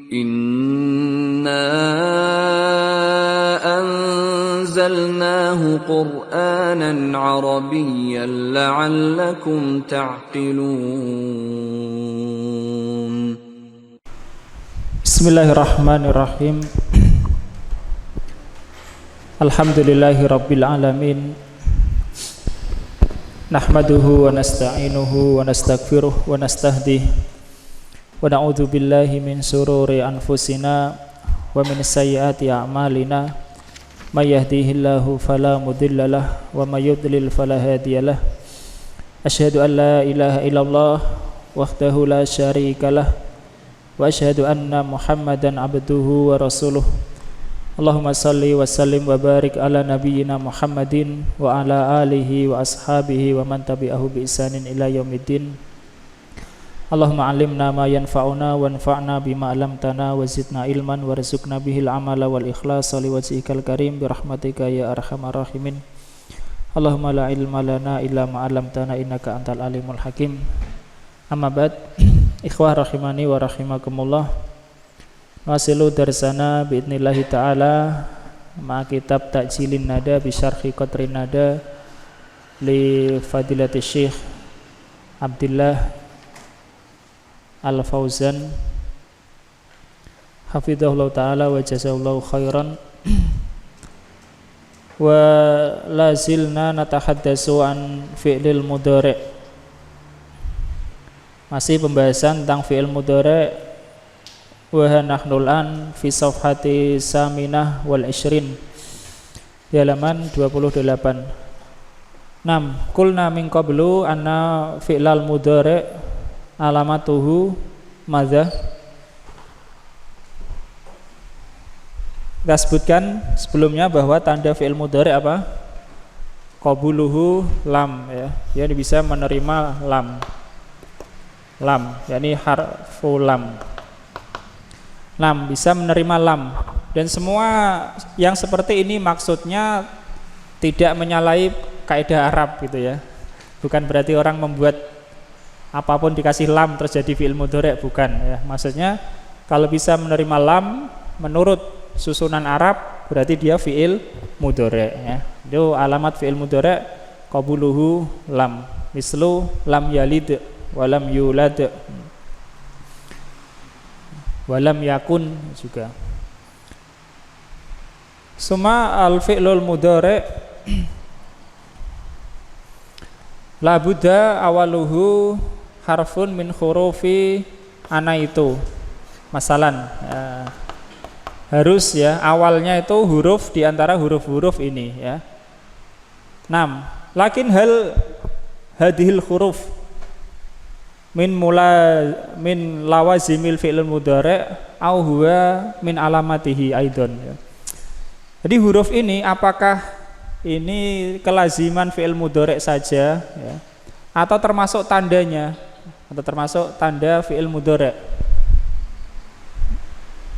Inna anzalnahu Qur'anan Arabiyyan la'allakum ta'qilun. Bismillahirrahmanirrahim. Alhamdulillahi rabbil alamin. Nahmaduhu wa nasta'inuhu wa nastaghfiruh wa nastahdihi wa na'udzu billahi min sururi anfusina wa min sayyiati a'malina. May yahdihillahu fala mudhillalah wa may yudlil fala hadiyalah. Asyhadu an la ilaha illallah wahdahu la syarikalah wa asyhadu anna Muhammadan abduhu wa rasuluh. Allahumma salli wa sallim wa barik ala nabiyyina Muhammadin wa ala alihi wa ashabihi wa man tabi'ahu bi ihsanin ila yaumiddin. Allahumma alimna ma yanfa'una wanfa'na bima 'allamtana wa zidna ilman warzuqna bihil amala wal ikhlasa liwajhikal karim birahmatika ya arhamar rahimin. Allahumma la ilma lana illa ma 'allamtana innaka antal alimul hakim. Amma ba'd. Ikhwah rahimani wa rahimakumullah. Wasilu darsana biidnillahi ta'ala ma kitab Ta'jilin Nada bi syarhi Qadrin Nada li fadilati Syekh Abdullah Al-Fauzan hafidhahullah ta'ala wa jazahullahu khairan. Wa lazilna natahaddatsu an fi'lil mudhari'. Masih pembahasan tentang fi'il mudhari'. Wa nahnul an fi safhati saminah wal ishrin di halaman 28. 6. Qulna min qablu anna fi'lal mudhari' alamatuhu madza. Kita sebutkan sebelumnya bahwa tanda fi'il mudhari' apa? Qabuluhu lam, ya. Dia bisa menerima lam. Lam, yakni harfu lam. Lam bisa menerima lam. Dan semua yang seperti ini maksudnya tidak menyalahi kaidah Arab gitu ya. Bukan berarti orang membuat apapun dikasih lam terus jadi fi'il mudhari', bukan ya. Maksudnya kalau bisa menerima lam menurut susunan Arab berarti dia fi'il mudhari' ya. Itu alamat fi'il mudhari' qabuluhu lam. Mislu lam yalid wa lam yulad wa lam yakun juga. Suma al-fi'lul mudhari' la budda awaluhu harfun min hurufi ana itu. Masalan harus ya awalnya itu huruf di antara huruf-huruf ini ya. 6. Lakin hal hadhil huruf min lawazimil fi'il mudhari' au huwa min alamatihi aidon ya. Jadi huruf ini apakah ini kelaziman fi'il mudhari' saja ya, atau termasuk tandanya, atau termasuk tanda fi'il mudhari'.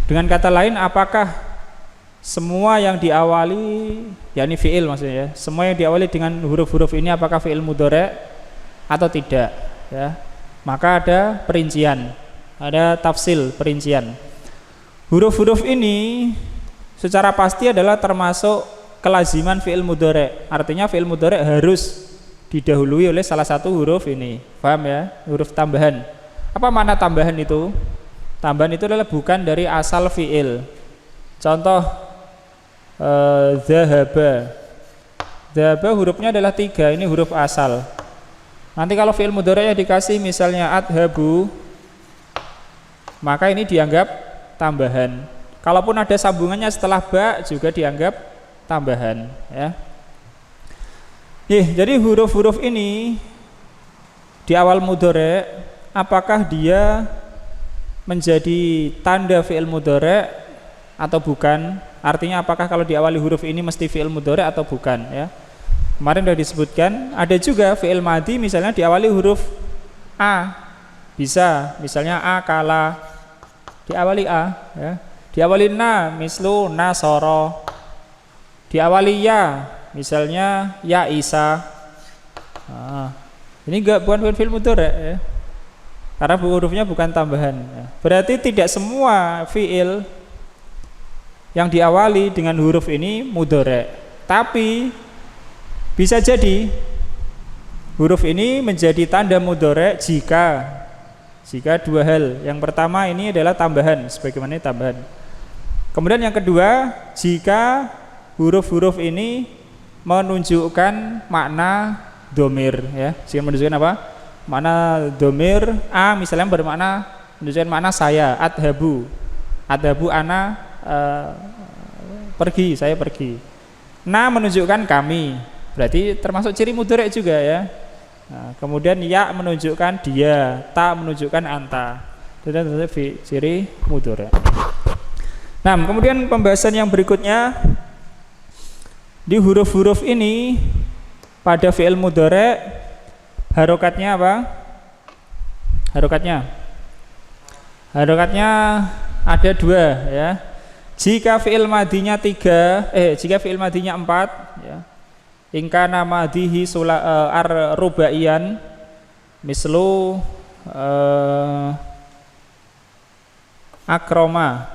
Dengan kata lain, apakah semua yang diawali, yakni fi'il maksudnya ya, semua yang diawali dengan huruf-huruf ini apakah fi'il mudhari' atau tidak ya? Maka ada perincian, ada tafsil perincian. Huruf-huruf ini secara pasti adalah termasuk kelaziman fi'il mudhari'. Artinya fi'il mudhari' harus didahului oleh salah satu huruf ini. Paham ya? Huruf tambahan. Apa makna tambahan itu? Tambahan itu adalah bukan dari asal fi'il. Contoh zahaba. Zahaba hurufnya adalah 3, ini huruf asal. Nanti kalau fi'il mudhari'nya dikasih misalnya adhabu, maka ini dianggap tambahan. Kalaupun ada sambungannya setelah ba juga dianggap tambahan ya. Jadi huruf-huruf ini di awal mudhari' apakah dia menjadi tanda fi'il mudhari' atau bukan? Artinya apakah kalau diawali huruf ini mesti fi'il mudhari' atau bukan ya? Kemarin sudah disebutkan, ada juga fi'il madhi misalnya diawali huruf a. Bisa, misalnya akala diawali a ya. Diawali na, mislu nasara. Diawali ya, misalnya ya Isa. Ini enggak bukan fi'il mudhari' ya. karena hurufnya bukan tambahan. Berarti tidak semua fiil yang diawali dengan huruf ini mudhari'. Tapi bisa jadi huruf ini menjadi tanda mudhari' jika dua hal. Yang pertama ini adalah tambahan, sebagaimana tambahan. Kemudian yang kedua, jika huruf-huruf ini menunjukkan makna domir, ya, jika menunjukkan apa? Makna domir. A misalnya bermakna menunjukkan makna saya, adhabu ana, pergi, saya pergi. Na menunjukkan kami, berarti termasuk ciri mudhari' juga, ya. Nah, kemudian ya menunjukkan dia, ta menunjukkan anta, itu ciri mudhari'. Nah, kemudian pembahasan yang berikutnya, di huruf-huruf ini pada fi'il mudhari' harokatnya apa? Harokatnya ada dua, ya. Jika fi'il madinya 4, ya. Ingkana madihi ar-rubaiyan mislu akroma.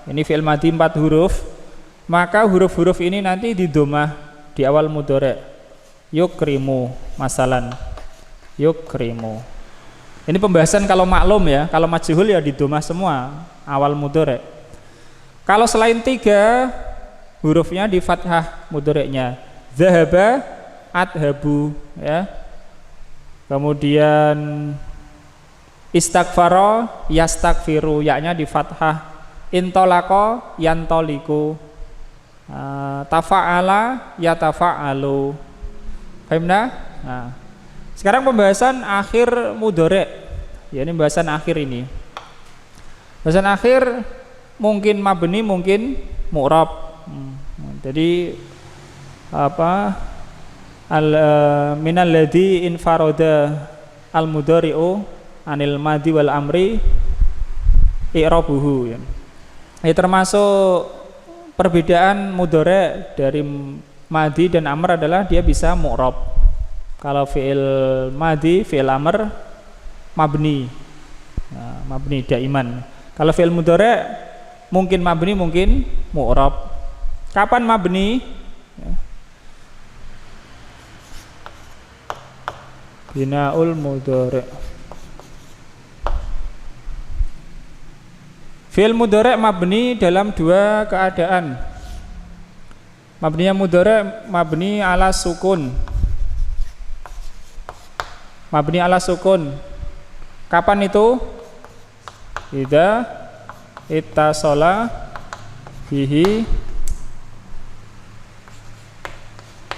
Ini fi'il madi 4 huruf, maka huruf-huruf ini nanti didomah di awal mudhari'. Yukrimu masalan, yukrimu. Ini pembahasan kalau maklum, ya. Kalau majhul ya didomah semua awal mudhari'. Kalau selain 3 hurufnya di fathah mudhari'nya. Zahaba, adhabu, ya. Kemudian istaghfara, yastaghfiru, yaknya di fathah. Intolako, yantoliku, tafa'ala, yatafa'alu. Fahimna? Nah, sekarang pembahasan akhir mudhari', ya, ini pembahasan akhir ini. Pembahasan akhir mungkin mabni, mungkin mu'rab. Jadi apa? Minal ladzi infarada al mudhari'u anil madi wal amri i'rabuhu, ya. Ini termasuk perbedaan mudhari' dari madi dan amr adalah dia bisa mu'rab. Kalau fi'il madi, fi'il amr mabni, mabni daiman. Kalau fi'il mudhari' mungkin mabni, mungkin mu'rab. Kapan mabni? Binaul mudhari'. Fi'il mudhari' mabni dalam 2 keadaan. Mabninya mudhari' mabni ala sukun. Mabni ala sukun. Kapan itu? Idza ittasala bihi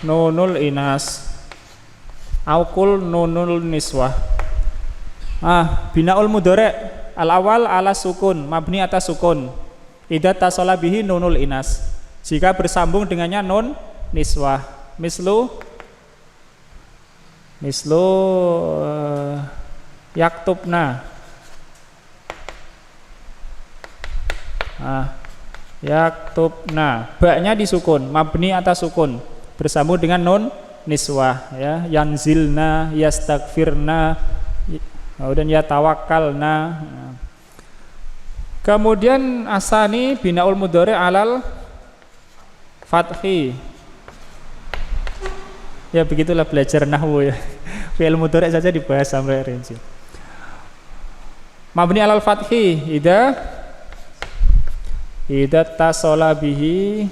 nunul inas aukul nunul niswah. Binaul mudhari' al-awal ala sukun, mabni atas sukun. Idza tasala bihi nunul inas, jika bersambung dengannya nun niswah. Mislu yaktubna. Yaktubna, ba-nya disukun, mabni atas sukun, bersambung dengan nun niswah, ya. Yanzilna, yastaghfirna, kemudian yatawakkalna. Kemudian asani binaul mudhari' alal fathi. Ya begitulah belajar nahwu, ya. Fi'il mudhari' saja dibahas sampai rinci. Mabni alal fathi idza tasala bihi.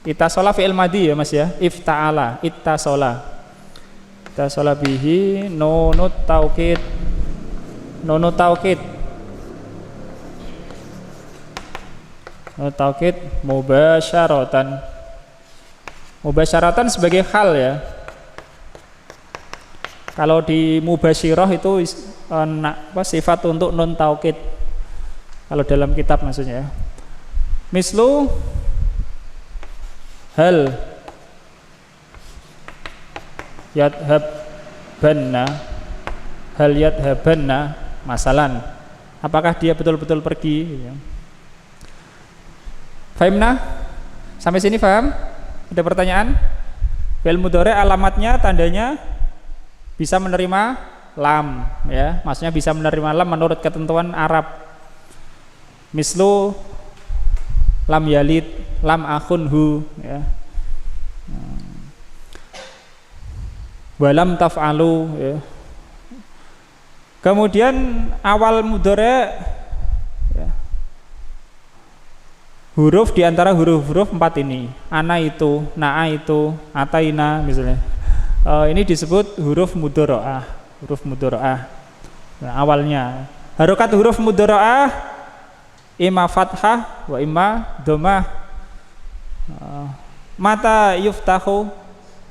Ittasola fi'il madi, ya Mas, ya. Ifta'ala, ittasola bihi nunut taukid. Nunut taukid mubasyaratan. Mubasyaratan sebagai hal, ya. Kalau di mubasyirah itu sifat untuk nun taukid. Kalau dalam kitab maksudnya, ya. Mislu hal yadhabbanna, hal yadhabbanna masalan, apakah dia betul-betul pergi, ya. Fahimna? Sampai sini paham? Ada pertanyaan? Fi'il mudhari' alamatnya, tandanya bisa menerima lam ya, maksudnya bisa menerima lam menurut ketentuan Arab. Mislu lam yalid, lam akhunhu ya. Walam taf'alu ya. Kemudian awal mudhari ya, huruf diantara huruf-huruf 4 ini, ana itu, na'a itu, ataina misalnya, ini disebut huruf mudhari'ah. Huruf mudhari'ah nah, awalnya harokat huruf mudhari'ah imma fathah wa imma dhammah. Mata yuftahu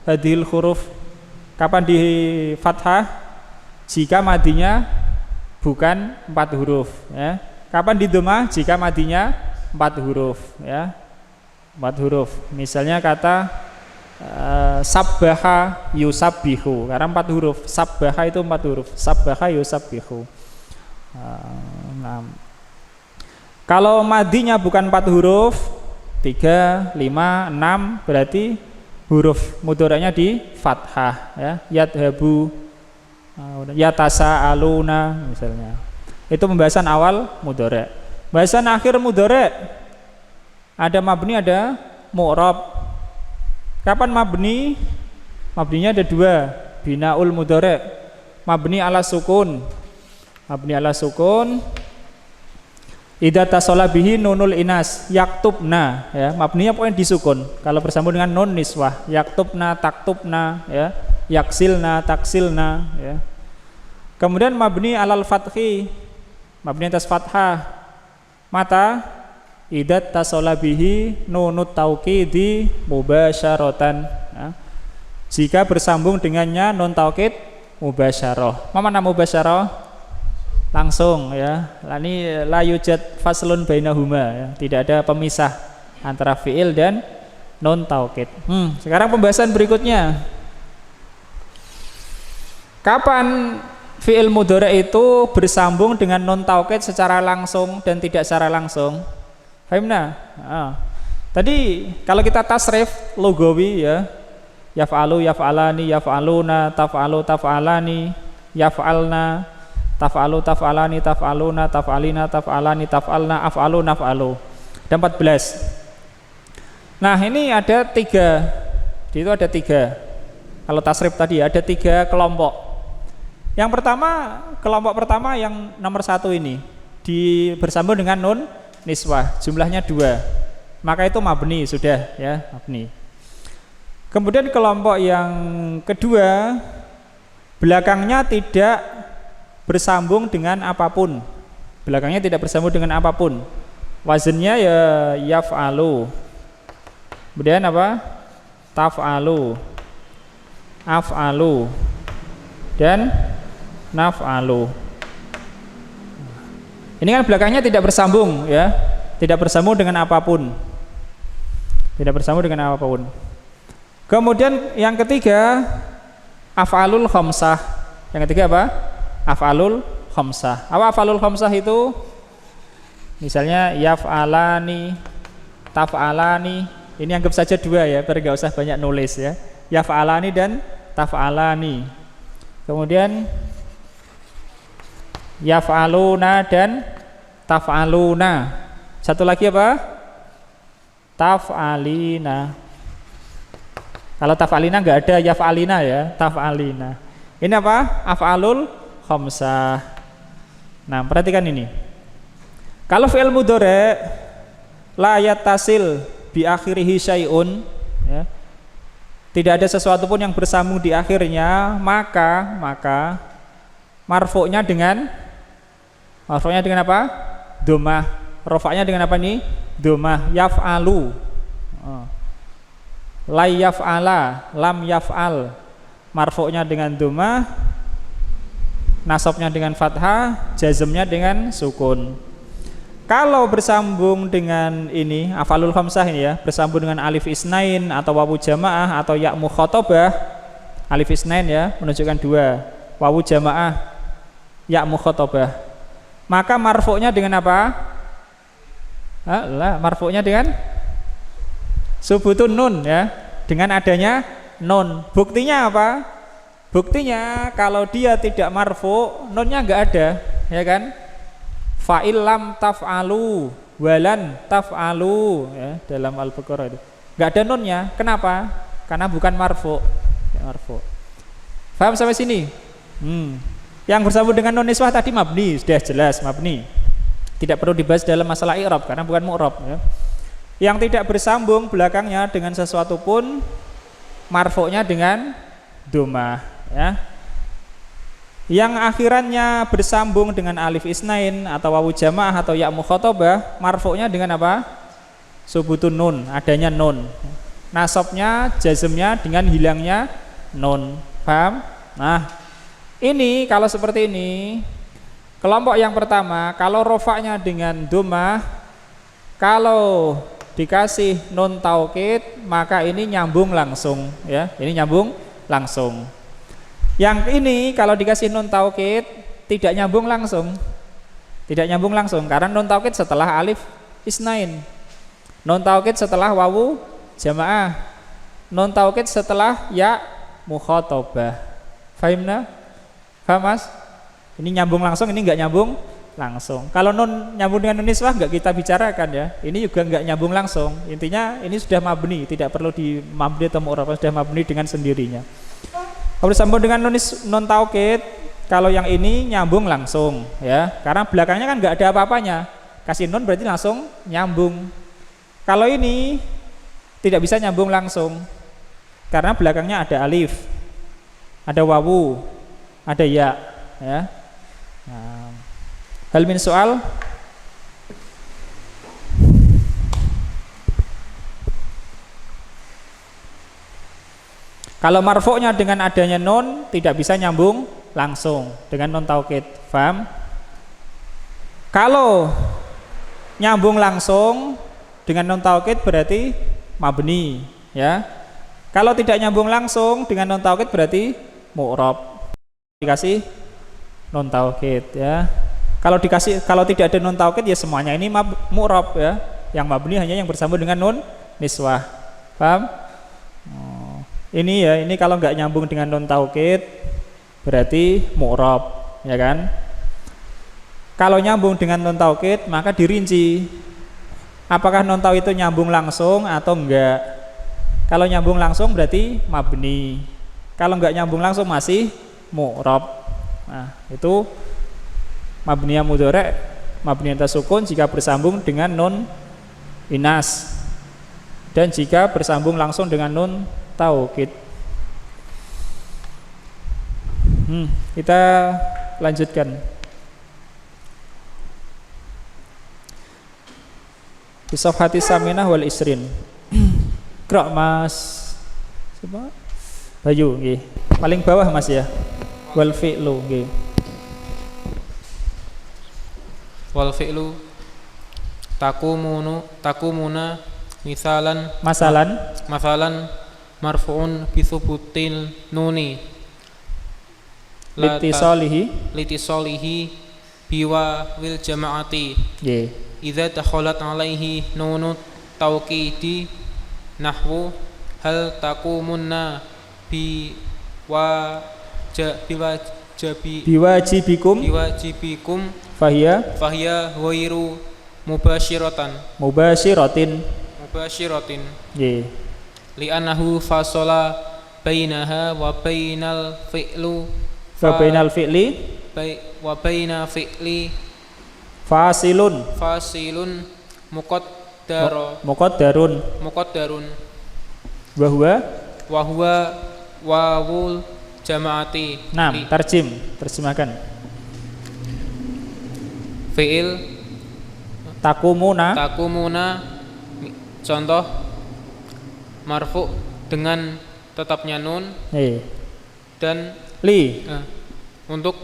hadhil huruf, kapan di fathah? Jika madinya bukan 4 huruf ya. Kapan di dhammah? Jika madinya 4 huruf ya. 4 huruf. Misalnya kata sabbaha yusabbihu, karena 4 huruf. Sabbaha itu 4 huruf. Sabbaha yusabbihu. Nah, kalau madinya bukan 4 huruf, 3, 5, 6, berarti huruf mudhari'nya di fathah ya. Yadhabu, yatasa aluna misalnya. Itu pembahasan awal mudhari'. Pembahasan akhir mudhari', ada mabni, ada mu'rab. Kapan mabni? Mabninya ada 2, binaul mudhari', mabni ala sukun. Mabni ala sukun idza tasala bihi nunul inas yaktubna ya, mabninya pokoknya disukun kalau bersambung dengan nun niswah, yaktubna, taktubna ya, yaksilna, taksilna ya. Kemudian mabni alal fathi, mabni atas fathah. Mata idat tasala bihi nunut taukidi mubasyaratan ya. Jika bersambung dengannya nun taukid mubasyarah. Mana mubasyarah? Langsung ya. Ini la yujad faslun bainahuma ya. Tidak ada pemisah antara fiil dan nun taukid. Sekarang pembahasan berikutnya. Kapan fi'il mudhari' itu bersambung dengan nun taukid secara langsung dan tidak secara langsung? Fahimna? Tadi kalau kita tasrif lugawi ya, yaf'alu, yaf'alani, yaf'aluna, taf'alu, taf'alani, yaf'alna, taf'alu, taf'alani, taf'aluna, taf'alina, taf'alani, taf'alna, af'alu, naf'alu. Ada 14. Nah ini ada 3. Itu ada 3. Kalau tasrif tadi ada 3 kelompok. Yang pertama, kelompok pertama yang nomor 1 ini bersambung dengan nun niswah, jumlahnya 2, maka itu mabni sudah ya, mabni. Kemudian kelompok yang kedua, belakangnya tidak bersambung dengan apapun, belakangnya tidak bersambung dengan apapun, wazannya ya yaf'alu, kemudian apa? Taf'alu, af'alu, dan naf'alu. Ini kan belakangnya tidak bersambung ya, tidak bersambung dengan apapun, tidak bersambung dengan apapun. Kemudian yang ketiga af'alul khamsah. Yang ketiga apa? Af'alul khamsah. Apa af'alul khamsah itu? Misalnya yaf'alani, taf'alani. Ini anggap saja 2 ya, biar gak usah banyak nulis ya. Yaf'alani dan taf'alani. Kemudian yaf'aluna dan taf'aluna. Satu lagi apa? Taf'alina. Kalau taf'alina enggak ada yaf'alina ya, taf'alina. Ini apa? Af'alul khamsah. Nah, perhatikan ini. Kalau fi'il mudhari' la yattasil bi akhirihi syai'un ya, tidak ada sesuatu pun yang bersambung di akhirnya, maka marfu'nya dengan apa? Dhammah. Rafa'nya dengan apa nih? Dhammah. Yaf'alu. La yaf'ala, lam yaf'al. Marfu'nya dengan dhammah, nasabnya dengan fathah, jazmnya dengan sukun. Kalau bersambung dengan ini af'alul khamsah ini ya, bersambung dengan alif isnain atau wawu jamaah atau ya mukhatabah. Alif isnain ya, menunjukkan 2. Wawu jamaah, ya mukhatabah. Maka marfu'nya dengan apa? Marfu'nya dengan subutun nun ya, dengan adanya nun. Buktinya apa? Buktinya kalau dia tidak marfu, nunnya nggak ada, ya kan? Fa'il lam taf'alu walan taf'alu, ya, dalam Al-Baqarah itu nggak ada nunnya. Kenapa? Karena bukan marfu. Ya, marfu. Paham sampai sini? Yang bersambung dengan nun niswah tadi mabni, sudah jelas mabni. Tidak perlu dibahas dalam masalah i'rab karena bukan mu'rab, ya. Yang tidak bersambung belakangnya dengan sesuatu pun marfu'nya dengan dhammah, ya. Yang akhirannya bersambung dengan alif isnain atau wawu jamaah atau ya mukhatabah, marfu'nya dengan apa? Subutun nun, adanya nun. Nasabnya, jazmnya dengan hilangnya nun. Paham? Nah, ini kalau seperti ini, kelompok yang pertama, kalau rofaknya dengan dhammah, kalau dikasih nun taukid, maka ini nyambung langsung, ya. Ini nyambung langsung. Yang ini kalau dikasih nun taukid tidak nyambung langsung. Tidak nyambung langsung karena nun taukid setelah alif isnain. Nun taukid setelah wawu jamaah. Nun taukid setelah ya mukhatabah. Fahimna? Paham, Mas? Ini nyambung langsung, ini enggak nyambung langsung. Kalau nun nyambung dengan nun niswah enggak kita bicarakan, ya. Ini juga enggak nyambung langsung. Intinya ini sudah mabni, tidak perlu di mabni atau mu'rab, sudah mabni dengan sendirinya. Kalau disambung dengan nun taukid, kalau yang ini nyambung langsung, ya. Karena belakangnya kan enggak ada apa-apanya. Kasih nun berarti langsung nyambung. Kalau ini tidak bisa nyambung langsung. Karena belakangnya ada alif, ada wawu, ada ya, ya. Nah, hal min soal. Kalau marfu'nya dengan adanya nun tidak bisa nyambung langsung dengan nun taukid. Paham? Kalau nyambung langsung dengan nun taukid berarti mabni, ya. Kalau tidak nyambung langsung dengan nun taukid berarti mu'rab. Dikasih nun taukid, ya. Kalau tidak ada nun taukid ya semuanya ini mu'rab, ya. Yang mabni hanya yang bersambung dengan nun niswah. Paham? Ini ya, ini kalau nggak nyambung dengan nun taukid berarti mu'rab, ya kan? Kalau nyambung dengan nun taukid maka dirinci. Apakah nun taukid itu nyambung langsung atau enggak? Kalau nyambung langsung berarti mabni. Kalau nggak nyambung langsung masih mu'rab. Nah, itu mabniyah mudhari', mabniyah tasukun jika bersambung dengan nun inas dan jika bersambung langsung dengan nun taukid. Kita lanjutkan. Di safhati saminah wal isrin. Krok Mas. Coba. Bayu nggih. Paling bawah Mas, ya. Wal fi'lu nggih. Wal fi'lu takumuna masalan marfu'un bi thubutil nuni litisalihi biwa wil jama'ati. Nggih. Idza takhalat alaihi nunut tauqidi nahwu hal takumunna biwajibikum fahiya ghairu mubashiratin nggih. Li'annahu fasala bainaha wa bainal fi'li fasilun muqaddarun wa huwa wawul jama'ati. Terjemahkan. Fi'il takumuna contoh marfu dengan tetapnya nun dan untuk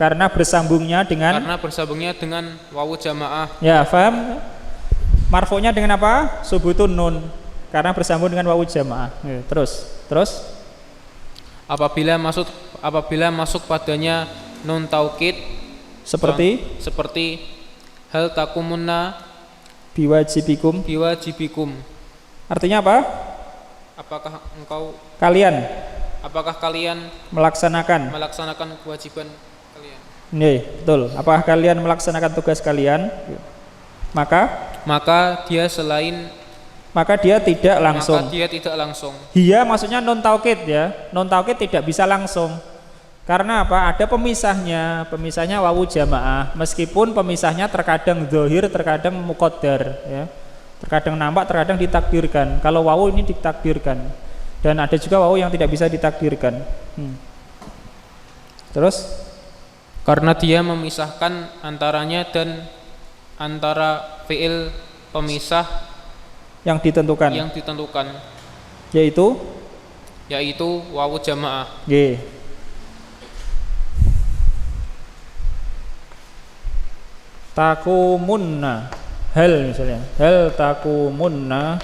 karena bersambungnya dengan wawu jamaah. Ya, paham? Marfu'nya dengan apa? Subutun nun. Karena bersambung dengan wawu jamaah. Terus apabila masuk padanya nun taukid seperti hal takumunna biwajibikum. Artinya apa? Apakah engkau kalian apakah kalian melaksanakan kewajiban kalian? Nih, betul. Apakah kalian melaksanakan tugas kalian? Maka dia tidak langsung. Hiya maksudnya non taukid ya. Non taukid tidak bisa langsung. Karena apa? Ada pemisahnya wawu jamaah. Meskipun pemisahnya terkadang dzahir, terkadang muqaddar ya. Terkadang nampak, terkadang ditakdirkan. Kalau wawu ini ditakdirkan. Dan ada juga wawu yang tidak bisa ditakdirkan. Terus? Karena dia memisahkan antaranya dan antara fiil pemisah yang ditentukan. Yaitu wawu jamaah. Takumunna, hal misalnya, hal takumunna.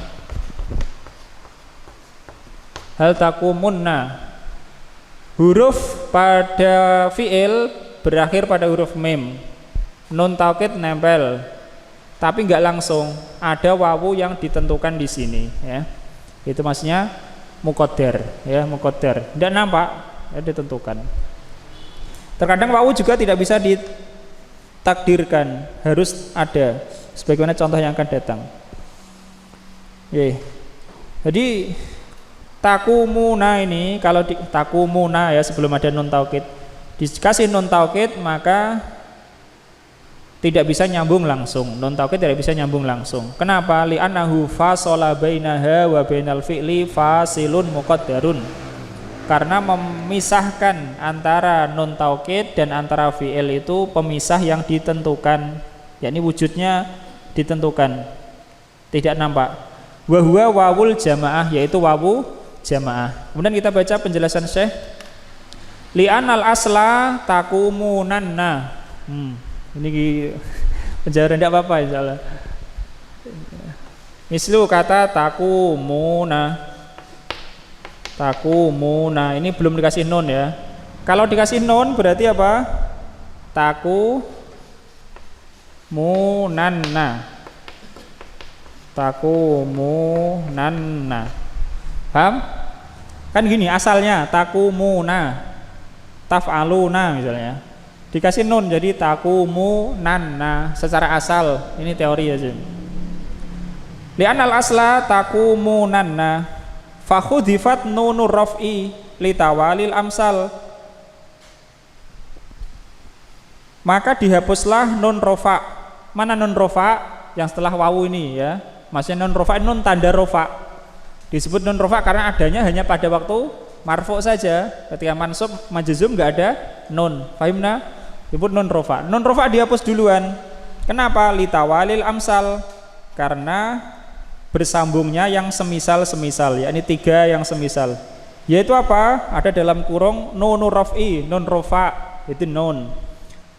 Huruf pada fiil berakhir pada huruf mim. Nun taukid nempel, tapi nggak langsung. Ada wawu yang ditentukan di sini, ya. Itu maksudnya muqaddar, ya, muqaddar. Tidak nampak, ya, ditentukan. Terkadang wawu juga tidak bisa ditakdirkan, harus ada. Sebagaimana contoh yang akan datang. Jadi takumuna ini, kalau takumuna ya sebelum ada nun taukid, dikasih nun taukid maka tidak bisa nyambung langsung. Nun taukid tidak bisa nyambung langsung. Kenapa? Li'annahu fasala bainaha wa bainal fi'li fasilun muqaddarun. Karena memisahkan antara nun taukid dan antara fi'il itu pemisah yang ditentukan, yakni wujudnya ditentukan, tidak nampak. Wa huwa wawul jamaah, yaitu wawu jamaah. Kemudian kita baca penjelasan Syekh. Li'anal asla takumunanna. Ini penjelasan tidak apa-apa insyaallah. Mislu kata takumuna ini belum dikasih nun ya. Kalau dikasih nun berarti apa? Takumunanna. Paham? Kan gini asalnya takumuna, taf'aluna misalnya. Dikasih nun jadi takumunanna secara asal. Ini teori aja. Li'anal asla takumunanna fakhudhifat nunur raf'i litawalil amsal. Maka dihapuslah nun rofa. Mana nun rofa? Yang setelah wawu ini ya. Maksudnya nun rofa, nun tanda rofa. Disebut nun rofa karena adanya hanya pada waktu marfu saja. Ketika mansub majzum enggak ada nun. Fahimna? Disebut nun rofa. Nun rofa dihapus duluan. Kenapa? Litawalil amsal. Karena bersambungnya yang semisal-semisal, yakni 3 yang semisal. Yaitu apa? Ada dalam kurung nunur raf'i, nun rofa, itu nun.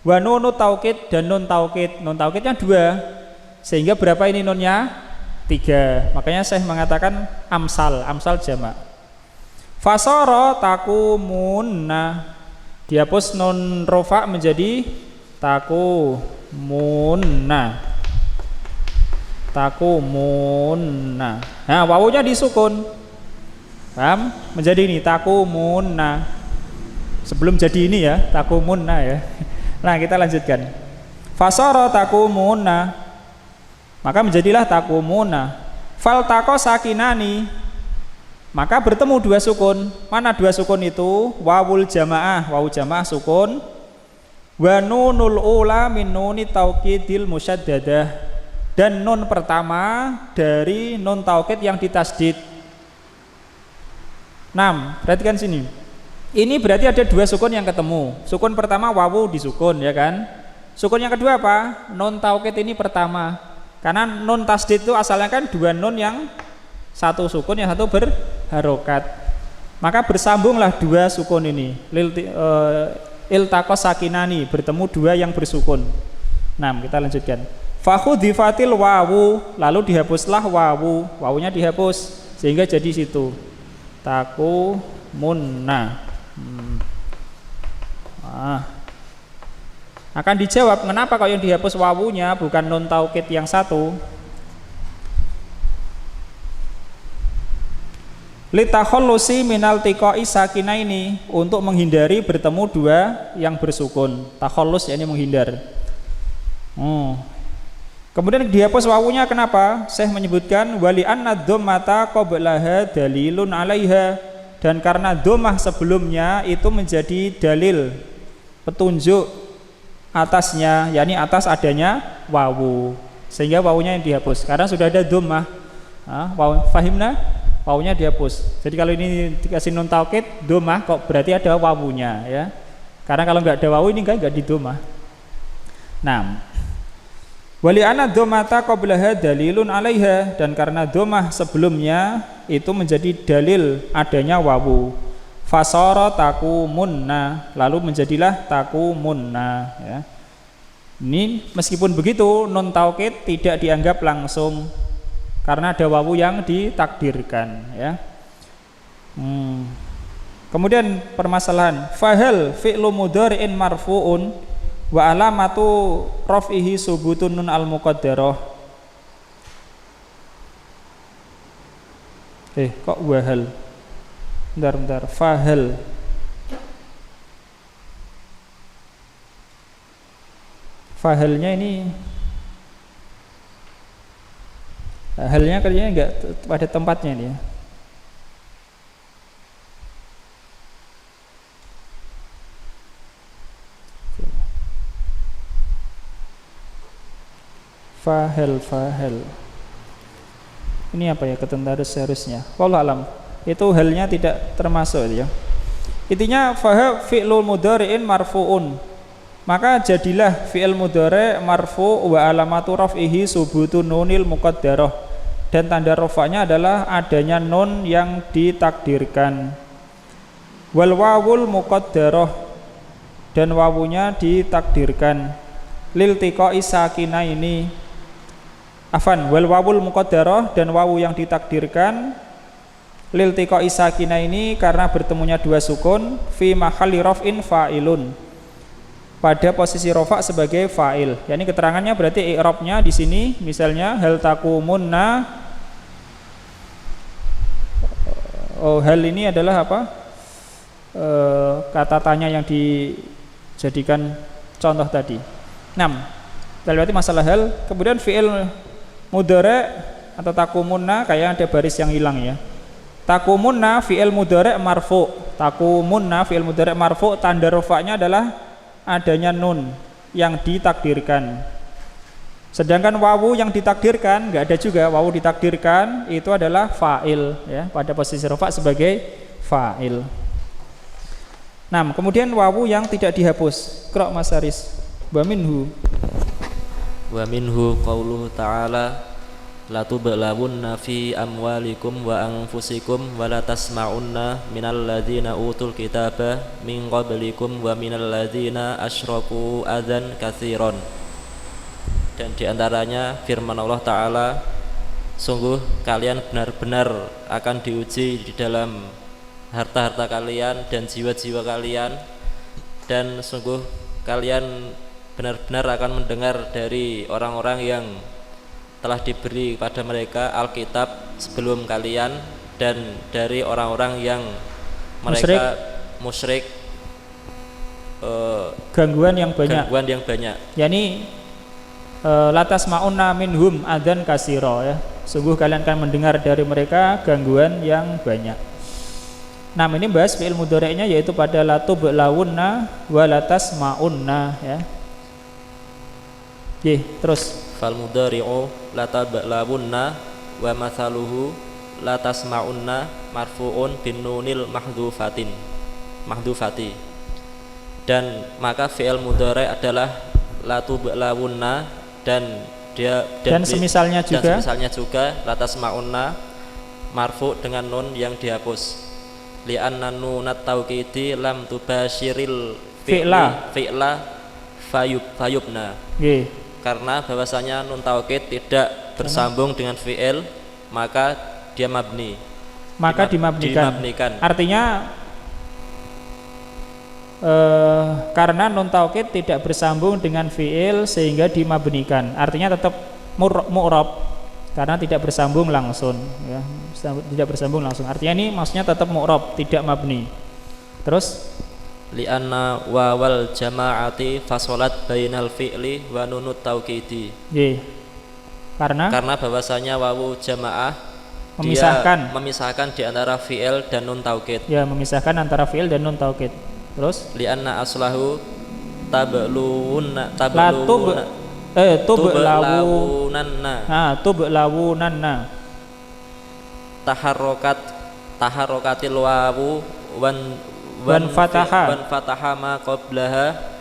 Wa nunu taukid dan nun taukid. Nun taukidnya 2. Sehingga berapa ini nunnya? 3. Makanya saya mengatakan amsal jamak. Fasara takumunna. Dihapus nun rofa menjadi takumunna. Nah, wawunya disukun. Paham? Menjadi ini takumunna. Sebelum jadi ini ya, takumunna ya. Nah, kita lanjutkan. Fasara takumunna. Maka menjadilah takumunna. Faltaqa sakinani. Maka bertemu 2 sukun. Mana 2 sukun itu? Wawul jamaah, wawu jamaah sukun. Wa nunul ula min nuni taukidil musyaddadah. Dan nun pertama dari nun taukid yang ditasdid. 6. Perhatikan sini. Ini berarti ada 2 sukun yang ketemu. Sukun pertama wawu disukun ya kan. Sukun yang kedua apa? Nun taukid ini pertama. Karena nun tasdid itu asalnya kan 2 nun yang satu sukun yang satu berharokat. Maka bersambunglah 2 sukun ini. Iltaqa sakinani, bertemu 2 yang bersukun. 6. Kita lanjutkan. Fakhudhifatil wawu, lalu dihapuslah wawu. Wawunya dihapus sehingga jadi situ takumunna. Akan dijawab kenapa kalau yang dihapus wawunya bukan nun taukid yang satu? Litakhallusi minal tiqai sakinaini, untuk menghindari bertemu dua yang bersukun. Takhallus yakni menghindar. Kemudian dihapus wawunya kenapa? Syekh menyebutkan wali anna dhammata qablaha dalilun 'alaiha, dan karena dhammah sebelumnya itu menjadi dalil, petunjuk atasnya, yakni atas adanya wawu, sehingga wawunya yang dihapus karena sudah ada dhammah. Fahimna? Wawunya dihapus. Jadi kalau ini dikasih nun taukid dhammah kok berarti ada wawunya ya. Karena kalau nggak ada wawu ini enggak di dhammah. Nah, wali anna dhammata qablaha dalilun 'alaiha, dan karena dhammah sebelumnya itu menjadi dalil adanya wawu. Fasara takumunna, lalu menjadilah takumunna ya. Ini meskipun begitu nun taukid tidak dianggap langsung karena ada wawu yang ditakdirkan ya. Kemudian permasalahan fahal fi'lu mudhari'in marfu'un wa alamatu raf'ihi subutun nun al muqaddarah. Kok wahal? Bentar. Fahal. Fahalnya ini halnya kayaknya enggak pada tempatnya ini ya. Fahal. Ini apa ya, ketentarus seharusnya. Wallahu alam. Itu halnya tidak termasuk ya. Intinya fa fi'lul mudhari'in marfu'un. Maka jadilah fi'il mudhari' marfu' wa alamatu raf'ihi subutun nunil muqaddarah. Dan tanda rafa'nya adalah adanya nun yang ditakdirkan. Wal wawul muqaddarah, dan wawunya ditakdirkan. Lil tiqai sakina ini. Wal wawul muqaddarah, dan wawu yang ditakdirkan. Lil tiqai sakina ini karena bertemunya dua sukun fi mahalli raf'in fa'ilun, pada posisi rafa' sebagai fa'il. Yani keterangannya berarti i'rabnya di sini misalnya hal takumunna. Hal ini adalah apa? Kata tanya yang dijadikan contoh tadi. 6. Berarti masalah hal. Kemudian fi'il mudhari' atau takumunna, kayak ada baris yang hilang ya. Takumunna fi'il mudhari' marfu'. Takumunna fi'il mudhari' marfu', tanda rafa'nya adalah adanya nun yang ditakdirkan. Sedangkan wawu yang ditakdirkan enggak ada juga. Wawu ditakdirkan itu adalah fa'il ya, pada posisi rafa' sebagai fa'il. 6. Kemudian wawu yang tidak dihapus. Qra' Mas Haris. Wa minhu qauluhu ta'ala la tublawunna fi amwalikum wa anfusikum wa la tasma'unna minal ladzina utul kitaba min qablikum wa minal ladzina asyraku adzan katsiran. Dan diantaranya firman Allah Ta'ala, sungguh kalian benar-benar akan diuji di dalam harta-harta kalian dan jiwa-jiwa kalian, dan sungguh kalian benar-benar akan mendengar dari orang-orang yang telah diberi pada mereka Alkitab sebelum kalian, dan dari orang-orang yang mereka musyrik, gangguan yang banyak. Yani latas ma'unna minhum adzan kasiro ya. Sungguh kalian akan mendengar dari mereka gangguan yang banyak. Nah, ini bahas fi'il mudhari'nya yaitu pada la tublawunna wa latas ma'unna ya. Terus fal mudhari'u la tablawunna wa mathaluhu la tasma'unna marfu'un bin nunil mahdhufati. Dan maka fi'il mudhari' adalah la tublawunna dan semisalnya juga la tasma'unna marfu' dengan nun yang dihapus. Li'anna nunat tauqidi lam tubashiril fi'la fayubna. Karena bahwasanya nun taukid tidak bersambung dengan fi'il, maka dia mabni. Maka dimabnikan. Artinya karena nun taukid tidak bersambung dengan fi'il sehingga dimabnikan. Artinya tetap mu'rab, karena tidak bersambung langsung ya, tidak bersambung langsung. Artinya ini maksudnya tetap mu'rab, tidak mabni. Terus li'anna wawal jama'ati fasolat bainal fi'li wa nunut taukidi. Karena bahwasanya wawu jamaah memisahkan di antara fi'il dan nun taukid. Ya, memisahkan antara fi'il dan nun taukid. Terus li'anna aslahu tublawunanna. Taharrokatil wawu wan fataha ma qablaha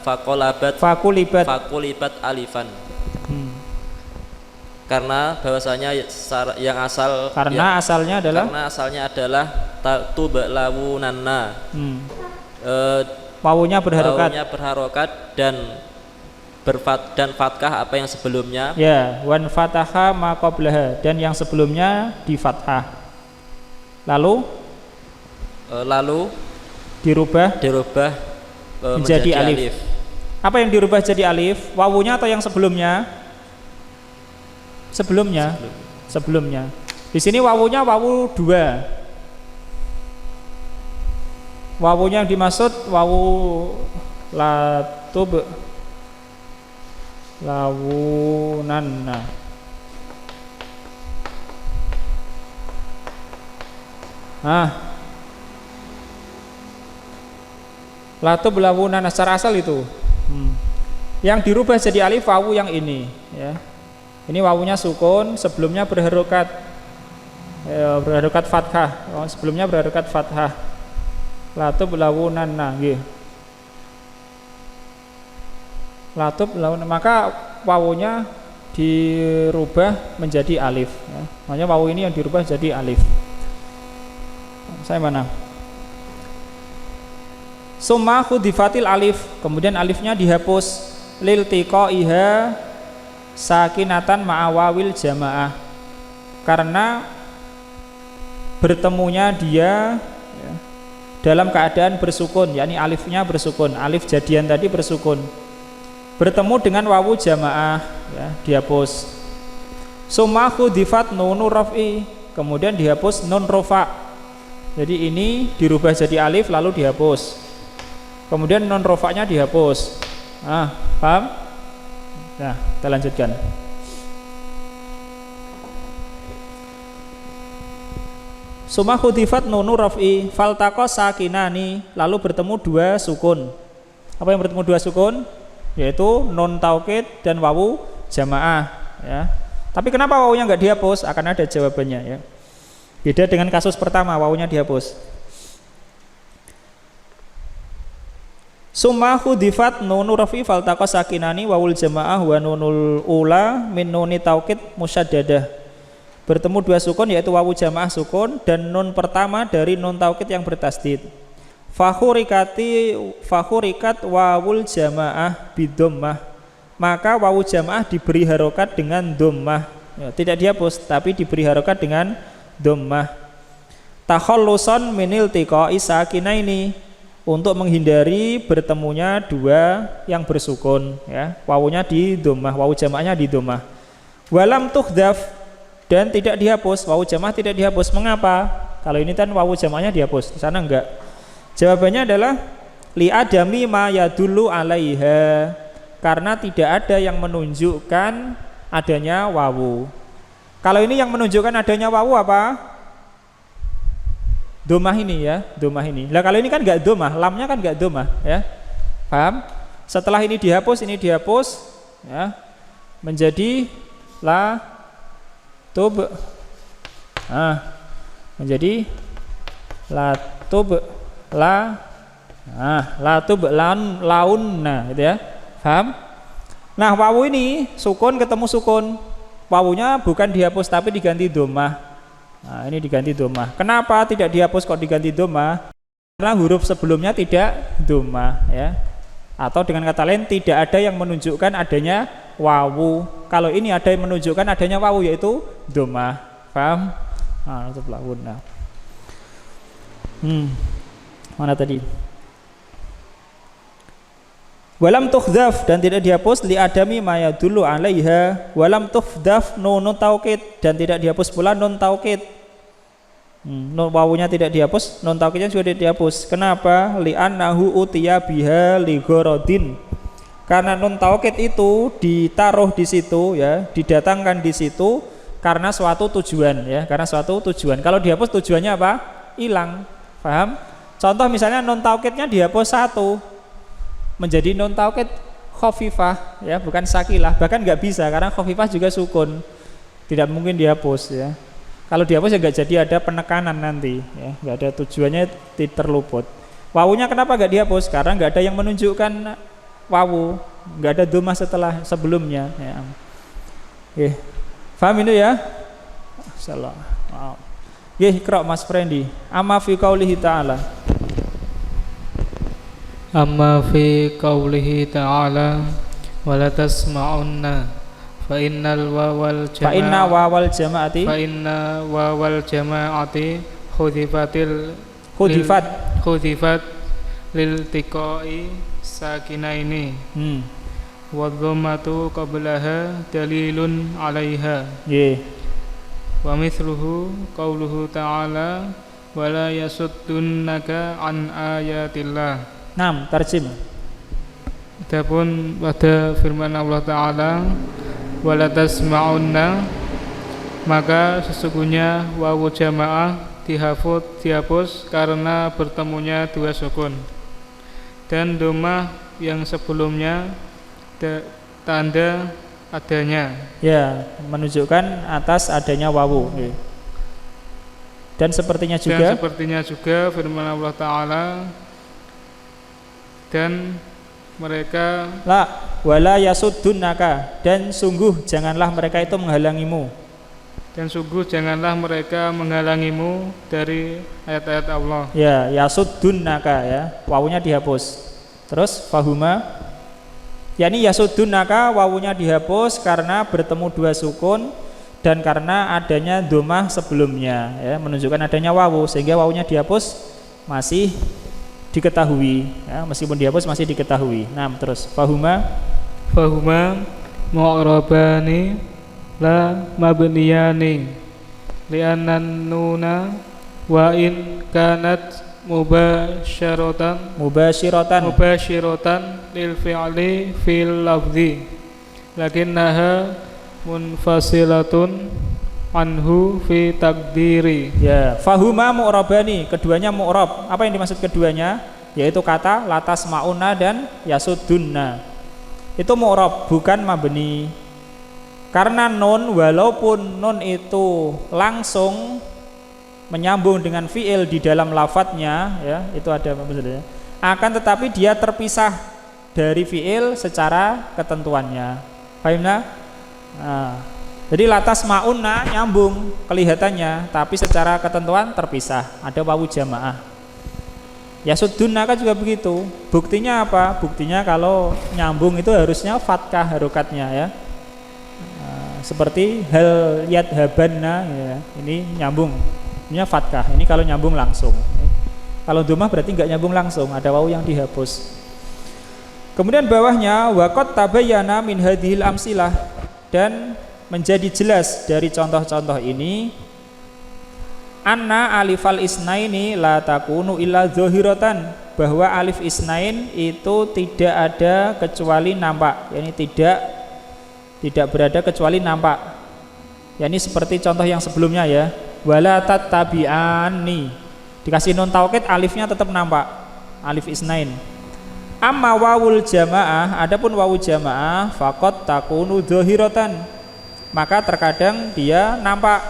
fakulibat alifan. Karena bahwasanya yang asalnya adalah tublawunanna. Wawunya berharokat dan fathah apa yang sebelumnya. Ya, wan fataha ma qablaha, dan yang sebelumnya di fathah. Lalu dirubah menjadi alif. Apa yang dirubah jadi alif? Wawunya atau yang sebelumnya? Sebelumnya. Di sini wawunya wawu 2. Wawunya yang dimaksud wawu lawunanna. Latub lawunanna secara asal itu. Yang dirubah jadi alif wawu yang ini ya. Ini wawunya sukun, sebelumnya berharokat fathah. Sebelumnya berharokat fathah. Latub lawunanna nggih. Maka wawunya dirubah menjadi alif ya. Makanya wawu ini yang dirubah jadi alif. Saya mana? Summa khudifatil alif, kemudian alifnya dihapus lil tiqaiha sakinatan ma'awawil jamaah, karena bertemunya dia ya, dalam keadaan bersukun, yakni alifnya bersukun, alif jadian tadi bersukun, bertemu dengan wawu jamaah ya, dihapus. Summa khudifat nunu raf'i, kemudian dihapus nun rofa. Jadi ini dirubah jadi alif lalu dihapus, kemudian nun rofa'nya dihapus. Paham? Nah, kita lanjutkan. Summa khudifat nunu raf'i faltaqa sakinani, lalu bertemu 2 sukun. Apa yang bertemu 2 sukun? Yaitu nun taukid dan wawu jamaah ya. Tapi kenapa wawunya enggak dihapus? Akan ada jawabannya ya. Beda dengan kasus pertama, wawunya dihapus. Summa khudifat nunu raf'i faltaqa sakinani wawul jamaah wa nunul ula min nuni taukid musyaddadah. Bertemu 2 sukun yaitu wawu jamaah sukun dan nun pertama dari nun taukid yang bertasdid. Fakhurikat wawul jamaah bidommah, maka wawu jamaah diberi harokat dengan dommah ya, tidak dihapus tapi diberi harokat dengan dommah. Takhallusan minil tiqai sakinaini, untuk menghindari bertemunya 2 yang bersukun ya, wawunya di dommah, wawu jamaahnya di dommah. Walam tuhdaf, dan tidak dihapus, wawu jamaah tidak dihapus. Mengapa? Kalau ini kan wawu jamaahnya dihapus, di sana enggak. Jawabannya adalah li adami ma yadullu alaiha, karena tidak ada yang menunjukkan adanya wawu. Kalau ini yang menunjukkan adanya wawu apa? Domah ini ya, domah ini. Lah kalau ini kan enggak domah, lamnya kan enggak domah ya. Paham? Setelah ini dihapus ya, menjadi la tub. Menjadi la tub la tub launna gitu ya. Paham? Nah, wawu ini sukun ketemu sukun. Wawunya bukan dihapus tapi diganti domah. Nah, ini diganti domah. Kenapa tidak dihapus kok diganti domah? Karena huruf sebelumnya tidak domah ya. Atau dengan kata lain tidak ada yang menunjukkan adanya wawu. Kalau ini ada yang menunjukkan adanya wawu yaitu domah. Paham? Nah, itu pelawun. Mana tadi? Walam tukhdaf, dan tidak dihapus li adami ma yadullu 'alaiha. Walam tukhdaf nun taukid, dan tidak dihapus pula nun taukid. Nun wawunya tidak dihapus, nun taukidnya juga tidak dihapus. Kenapa? Li annahu utiya biha li gharadin. Karena nun taukid itu ditaruh di situ ya, didatangkan di situ karena suatu tujuan ya, karena suatu tujuan. Kalau dihapus tujuannya apa? Hilang. Paham? Contoh misalnya nun taukidnya dihapus satu, menjadi nun taukid khafifah ya, bukan sakilah. Bahkan nggak bisa karena khafifah juga sukun, tidak mungkin dihapus ya. Kalau dihapus ya nggak jadi ada penekanan nanti ya, nggak ada tujuannya, terluput. Wawunya kenapa nggak dihapus? Karena nggak ada yang menunjukkan wawu, nggak ada dhamma setelah sebelumnya ya. Oke, paham itu ya? Salah. Wow. Iqra Mas Frendi. Amma fi qaulihi ta'ala. Amma fi qaulihi ta'ala wala tasma'unna fa innal wawal jama'ati Fa inna wawal jama'ati fa inna wawal jama'ati khudifat lil tiqai sakinaini wa dhammatu qablaha dalilun 'alaiha. Wa mithluhu qauluhu ta'ala wala yasuddunaka an ayatillah. Naam, tarjim. Adapun pada firman Allah Ta'ala wala tasma'unna, maka sesungguhnya wawu jamaah dihapus karena bertemunya dua sukun, dan dhammah yang sebelumnya tanda adanya Ya, menunjukkan atas adanya wawu. Dan sepertinya juga firman Allah Ta'ala, dan mereka wala yasuddunaka, dan sungguh janganlah mereka itu menghalangimu. dari ayat-ayat Allah. Ya, yasuddunaka ya, wawunya dihapus. Terus fahuma, yakni yasuddunaka wawunya dihapus karena bertemu dua sukun dan karena adanya dhammah sebelumnya ya, menunjukkan adanya wawu, sehingga wawunya dihapus masih diketahui ya, meskipun dihapus masih diketahui. Nah, terus fahuma mu'rabani la mabniyani li'annan nuna wa in kanat mubashiratan lil fi'li fil lafzi lakinnaha munfasilatun anhu fi takdiri. Ya, fahuma mu'rabani, keduanya mu'rab. Apa yang dimaksud keduanya? Yaitu kata latas ma'una dan yasuddunna. Itu mu'rab, bukan mabni. Karena nun, walaupun nun itu langsung menyambung dengan fi'il di dalam lafadznya ya, itu ada maksudnya. Akan tetapi dia terpisah dari fi'il secara ketentuannya. Paham? Jadi latas ma'unna nyambung kelihatannya, tapi secara ketentuan terpisah, ada wawu jamaah. Yasuddunna kan juga begitu. Buktinya apa? Buktinya kalau nyambung itu harusnya fathah harokatnya ya. Seperti hal yadhabanna ya. Ini nyambung. Ini fathah. Ini kalau nyambung langsung. Kalau dhammah berarti enggak nyambung langsung, ada wawu yang dihapus. Kemudian bawahnya waqad tabayyana min hadhil amsilah, dan menjadi jelas dari contoh-contoh ini anna alifal isnaini la takunu illa dzahiratan, bahwa alif isnain itu tidak ada kecuali nampak, yakni tidak berada kecuali nampak. Yakni seperti contoh yang sebelumnya ya, wala tattabi'ani, dikasih nun taukid alifnya tetap nampak, alif isnain. Amma wawul jamaah, adapun wawu jamaah faqad takunu dzahiratan, maka terkadang dia nampak.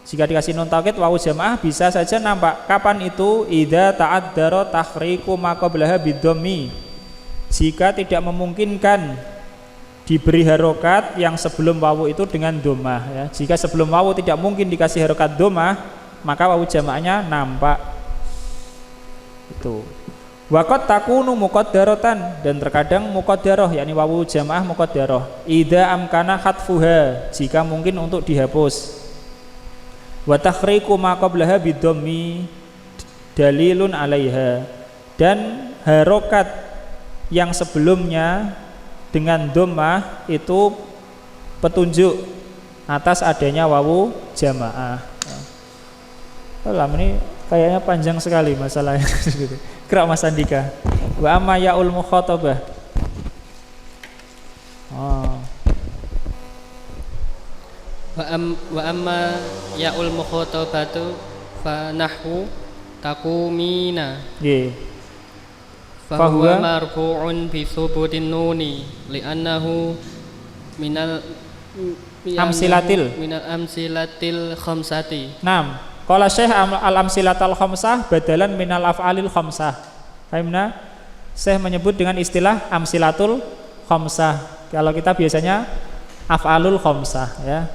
Jika dikasih nun taukid wawu jamaah bisa saja nampak. Kapan itu? Idza ta'addara takhriqu ma qablaha bidhammi, jika tidak memungkinkan diberi harokat yang sebelum wawu itu dengan dhammah ya. Jika sebelum wawu tidak mungkin dikasih harokat dhammah, maka wawu jamaahnya nampak. Itu. Waqad takunu muqaddaratan, dan terkadang muqaddarah, yakni wawu jamaah muqaddarah. Idza amkana khatfuha, jika mungkin untuk dihapus. Wa takhriqu ma qablaha bidhammi dalilun 'alaiha, dan harokat yang sebelumnya dengan dhammah itu petunjuk atas adanya wawu jamaah. Ini kayaknya panjang sekali masalahnya. Gerak Mas Andika. Wa amma yaul mukhatabah. Wa amma yaul mukhatabatu fa nahwu taqumina. Nggih. Fa huwa marfu'un bi thubutin nuni li'annahu minal amsilatil khamsati. Naam. Qala Syekh al-amsilatul khamsah badalan minal af'alil khamsah. Fahimna? Syekh menyebut dengan istilah amsilatul khamsah. Kalau kita biasanya af'alul khamsah ya.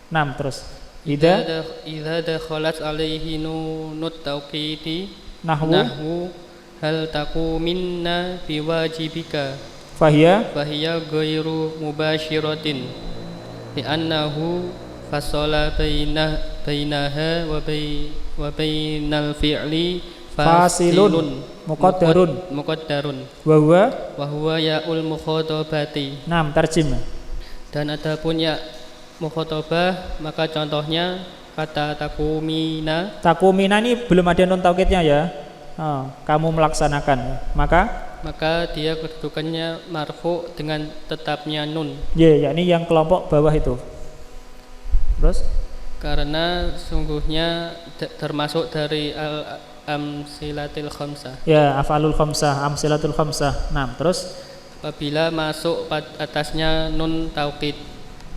Naam terus. Idza dakhalat alaihi nunut tauqidi nahwu hal taquminna biwajibika fahiya ghairu mubashiratin li'annahu fasala bainaha wa bainal fi'li fasilun muqaddarun wa huwa ya'ul mukhatabati. Naam tarjim. Dan adapun ya mukhatabah maka contohnya kata takumina. Takumina ini belum ada nun taukidnya ya. Kamu melaksanakan. Maka dia kedudukannya marfu dengan tetapnya nun. Yakni yang kelompok bawah itu. Terus? Karena sungguhnya termasuk dari al-amsilatil khamsah. Ya, af'alul khamsah, amsilatul khamsah. Nah, terus apabila masuk atasnya nun taukid.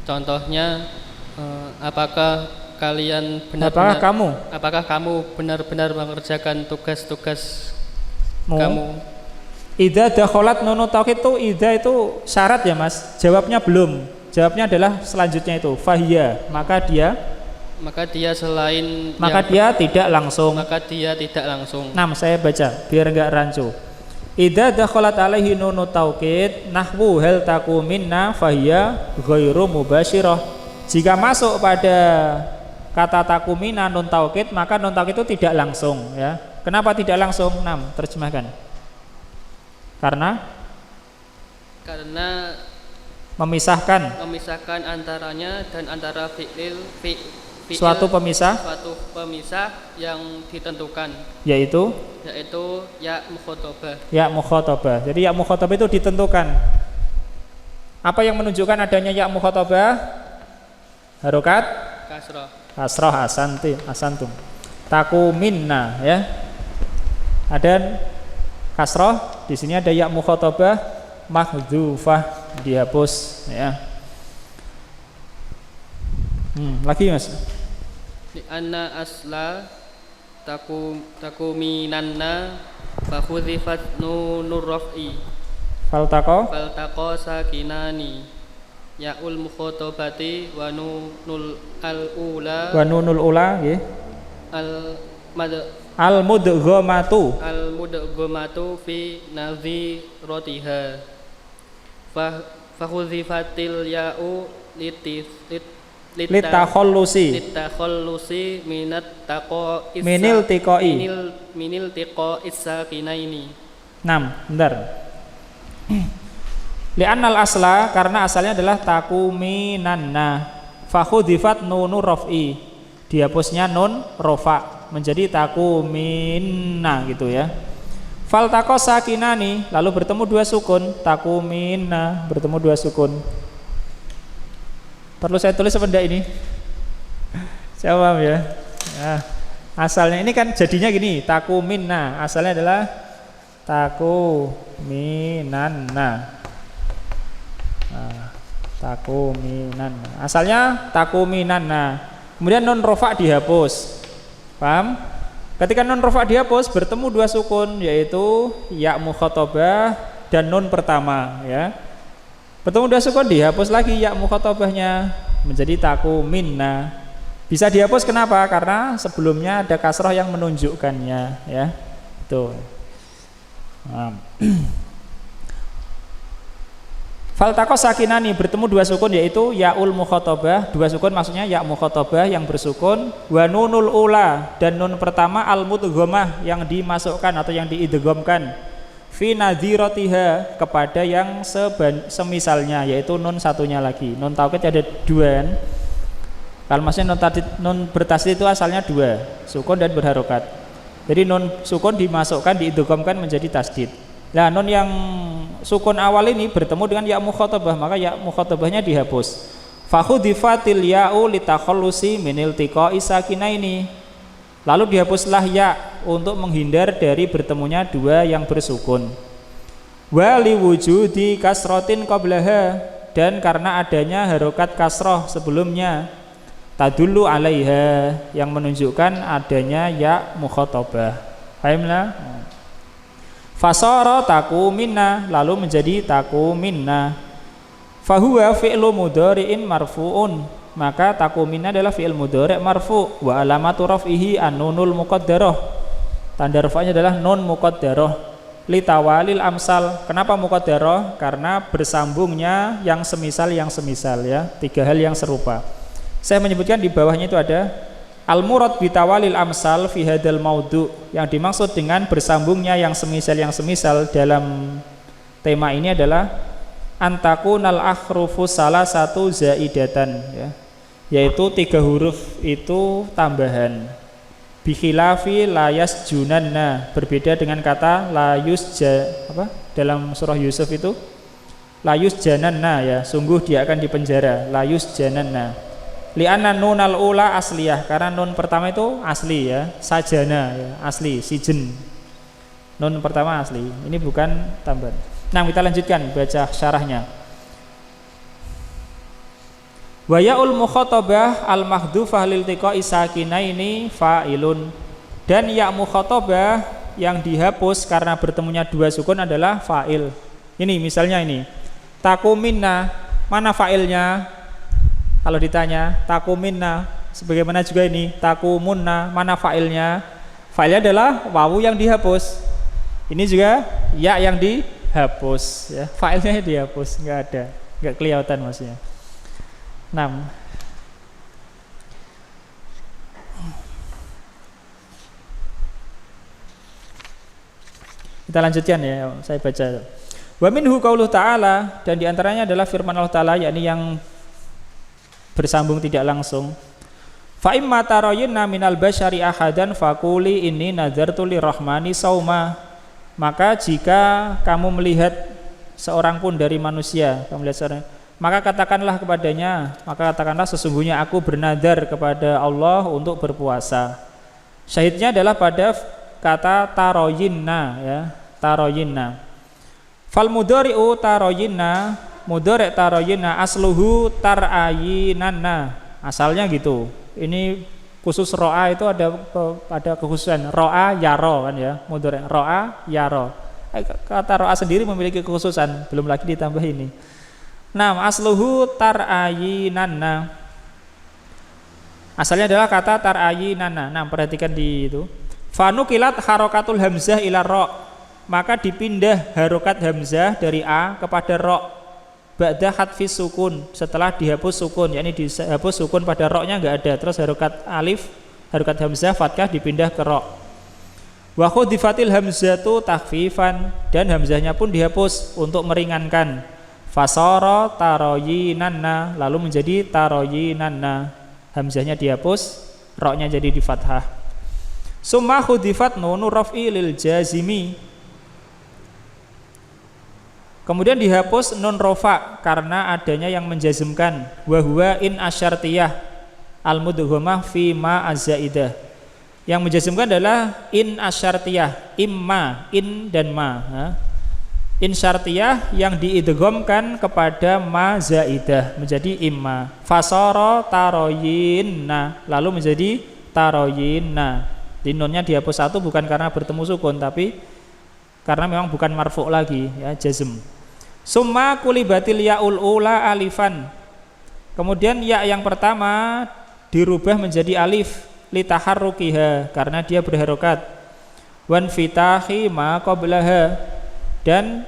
Contohnya apakah kamu benar-benar mengerjakan tugas-tugas kamu? Idza dakhalat nunu taukid itu idza itu syarat ya Mas. Jawabnya belum. Jawabnya adalah selanjutnya itu fahiya, maka dia tidak langsung. Nah, saya baca biar enggak rancu. Idza dakhalat alaihi nunu taukid nahwu hal taquminna fahiya ghairu mubasyirah. Jika masuk pada kata takumina nun taukid, maka nun taukid itu tidak langsung ya. Kenapa tidak langsung? Terjemahkan. Karena memisahkan antaranya dan antara fi'il suatu pemisah yang ditentukan yaitu ya mukhatabah. Ya mukhatabah. Jadi ya mukhatabah itu ditentukan. Apa yang menunjukkan adanya ya mukhatabah? Harokat kasrah asantum. Takuminna ya. Ada kasrah, di sini ada ya mukhatabah mahdzufah dihapus ya. Lagi Mas. Li anna asla takuminanna fa khudzifat nunur raf'i faltaqa sakinani yaul mukhatabati wa nunul ula nggih al mudghamatu fi nadhiratiha fa khudzifatil ya'u litakhallusi minil tiqa'is sakinaini. Bentar. Li'annal asla, karena asalnya adalah takuminanna fa khudzifat nunur raf'i, dihapusnya nun rofa menjadi takuminna gitu ya. Faltaqa sakinani, lalu bertemu dua sukun, takuminna bertemu dua sukun. Perlu saya tulis apa enggak ini? Saya paham ya. Asalnya ini kan jadinya gini, takuminna, asalnya adalah takuminanna. Takuminanna. Asalnya takuminanna. Kemudian nun rofa dihapus. Paham? Ketika nun rofa dihapus bertemu dua sukun yaitu ya mukhatabah dan nun pertama ya. Bertemu dua sukun dihapus lagi ya mukhatabahnya menjadi takuminna. Bisa dihapus kenapa? Karena sebelumnya ada kasrah yang menunjukkannya ya. Itu. Faltaqa sakinani, bertemu dua sukun yaitu yaul mukhatabah, dua sukun maksudnya ya mukhatabah yang bersukun, wa nunul ula, dan nun pertama al mudghamah yang dimasukkan atau yang diidghamkan, fi nadhiratiha kepada yang semisalnya, yaitu nun satunya lagi. Nun taukid ada dua kan? Kalau maksudnya nun bertasdid itu asalnya dua, sukun dan berharokat. Jadi nun sukun dimasukkan, diidghamkan menjadi tasdid. Nah, nun yang sukun awal ini bertemu dengan ya mukhatabah, maka ya mukhatabahnya dihapus. Fakhudifatil ya'u litakhallusi min iltiqa'i sakinaini. Lalu dihapuslah ya untuk menghindar dari bertemunya dua yang bersukun. Wa liwujudi kasratin qablaha, dan karena adanya harokat kasroh sebelumnya, tadullu alaiha, yang menunjukkan adanya ya mukhatabah. Paham? Fasara taku minna, lalu menjadi taku minna. Fahuwa fi'lu mudhari'in marfu'un, maka taku minna adalah fi'il mudhari' marfu'. Wa alamatu raf'ihi an-nunul muqaddarah, tanda rafa'nya adalah nun muqaddarah. Litawalil amsal, kenapa muqaddarah? Karena bersambungnya yang semisal ya, tiga hal yang serupa. Saya menyebutkan di bawahnya itu ada al-murad bitawalil amsal fi hadal maudhu, yang dimaksud dengan bersambungnya yang semisal dalam tema ini adalah antakunal akhrufu salah satu zaidatan, ya, yaitu tiga huruf itu tambahan. Bikhilafi layas junanna, berbeda dengan kata layus dalam surah Yusuf itu layus jananna, ya, sungguh dia akan dipenjara, layus jananna. Li'anna nunal ula asliyah, karena nun pertama itu asli, ya, sajana, ya, asli, sijen. Nun pertama asli, ini bukan tambahan. Nah, kita lanjutkan baca syarahnya. Wa ya'ul mukhatabah al mahdhufah lil tiqa'i sakinaini fa'ilun, dan ya mukhatabah yang dihapus karena bertemunya dua sukun adalah fa'il. Ini misalnya ini taku minna, mana fa'ilnya? Kalau ditanya taku minna, sebagaimana juga ini taku munna, mana fa'ilnya? Fa'ilnya adalah wawu yang dihapus. Ini juga ya yang dihapus, ya. Fa'ilnya dihapus, nggak kelihatan maksudnya. 6. Kita lanjutkan, ya, saya baca. Wa minhu qauluh ta'ala, dan diantaranya adalah firman Allah Ta'ala, yakni yang bersambung tidak langsung. Fa imma tarayinna minal basyari ahadan faquli inni nadzartu lirrahmani sauma, maka jika kamu melihat seorang pun dari manusia, maka katakanlah sesungguhnya aku bernadar kepada Allah untuk berpuasa. Syahidnya adalah pada kata taroyinna, ya, taroyinna. Fal mudhari'u taroyinna, mudhari' taroyinna asluhu tarayinanna, asalnya gitu. Ini khusus ro'a itu ada kekhususan, ro'a yaro kan, ya, mudhari' ro'a yaro. Kata ro'a sendiri memiliki kekhususan, belum lagi ditambah ini. Nah, asluhu tarayinanna, asalnya adalah kata tarayinanna. Nah, perhatikan di itu. Fanukilat harokatul hamzah ila ro, maka dipindah harokat hamzah dari a kepada ro. Ba'da hatfis sukun, setelah dihapus sukun, yakni dihapus sukun pada ro-nya nggak ada, terus harokat alif, harokat hamzah fathah dipindah ke ro. Wa khudifatil hamzatu takhfifan, dan hamzahnya pun dihapus untuk meringankan. Fasara taroyinanna, lalu menjadi taroyinanna, hamzahnya dihapus, ro-nya jadi di fathah. Summa khudifat nunu raf'i lil jazimi, kemudian dihapus nun rofa karena adanya yang menjazmkan. Wa huwa in asyartiyah al mudghamah fi ma azzaidah, yang menjazmkan adalah in asyartiyah, imma, in dan ma, in syartiyah yang diidghamkan kepada ma zaidah menjadi imma. Fasara taroyinna, lalu menjadi taroyinna. Di nunnya dihapus satu bukan karena bertemu sukun, tapi karena memang bukan marfu' lagi, ya, jazm. Summa kulibatil ya'ul ula alifan, kemudian ya yang pertama dirubah menjadi alif litaharrukiha, karena dia berharokat. Wan fitahi ma qablaha, dan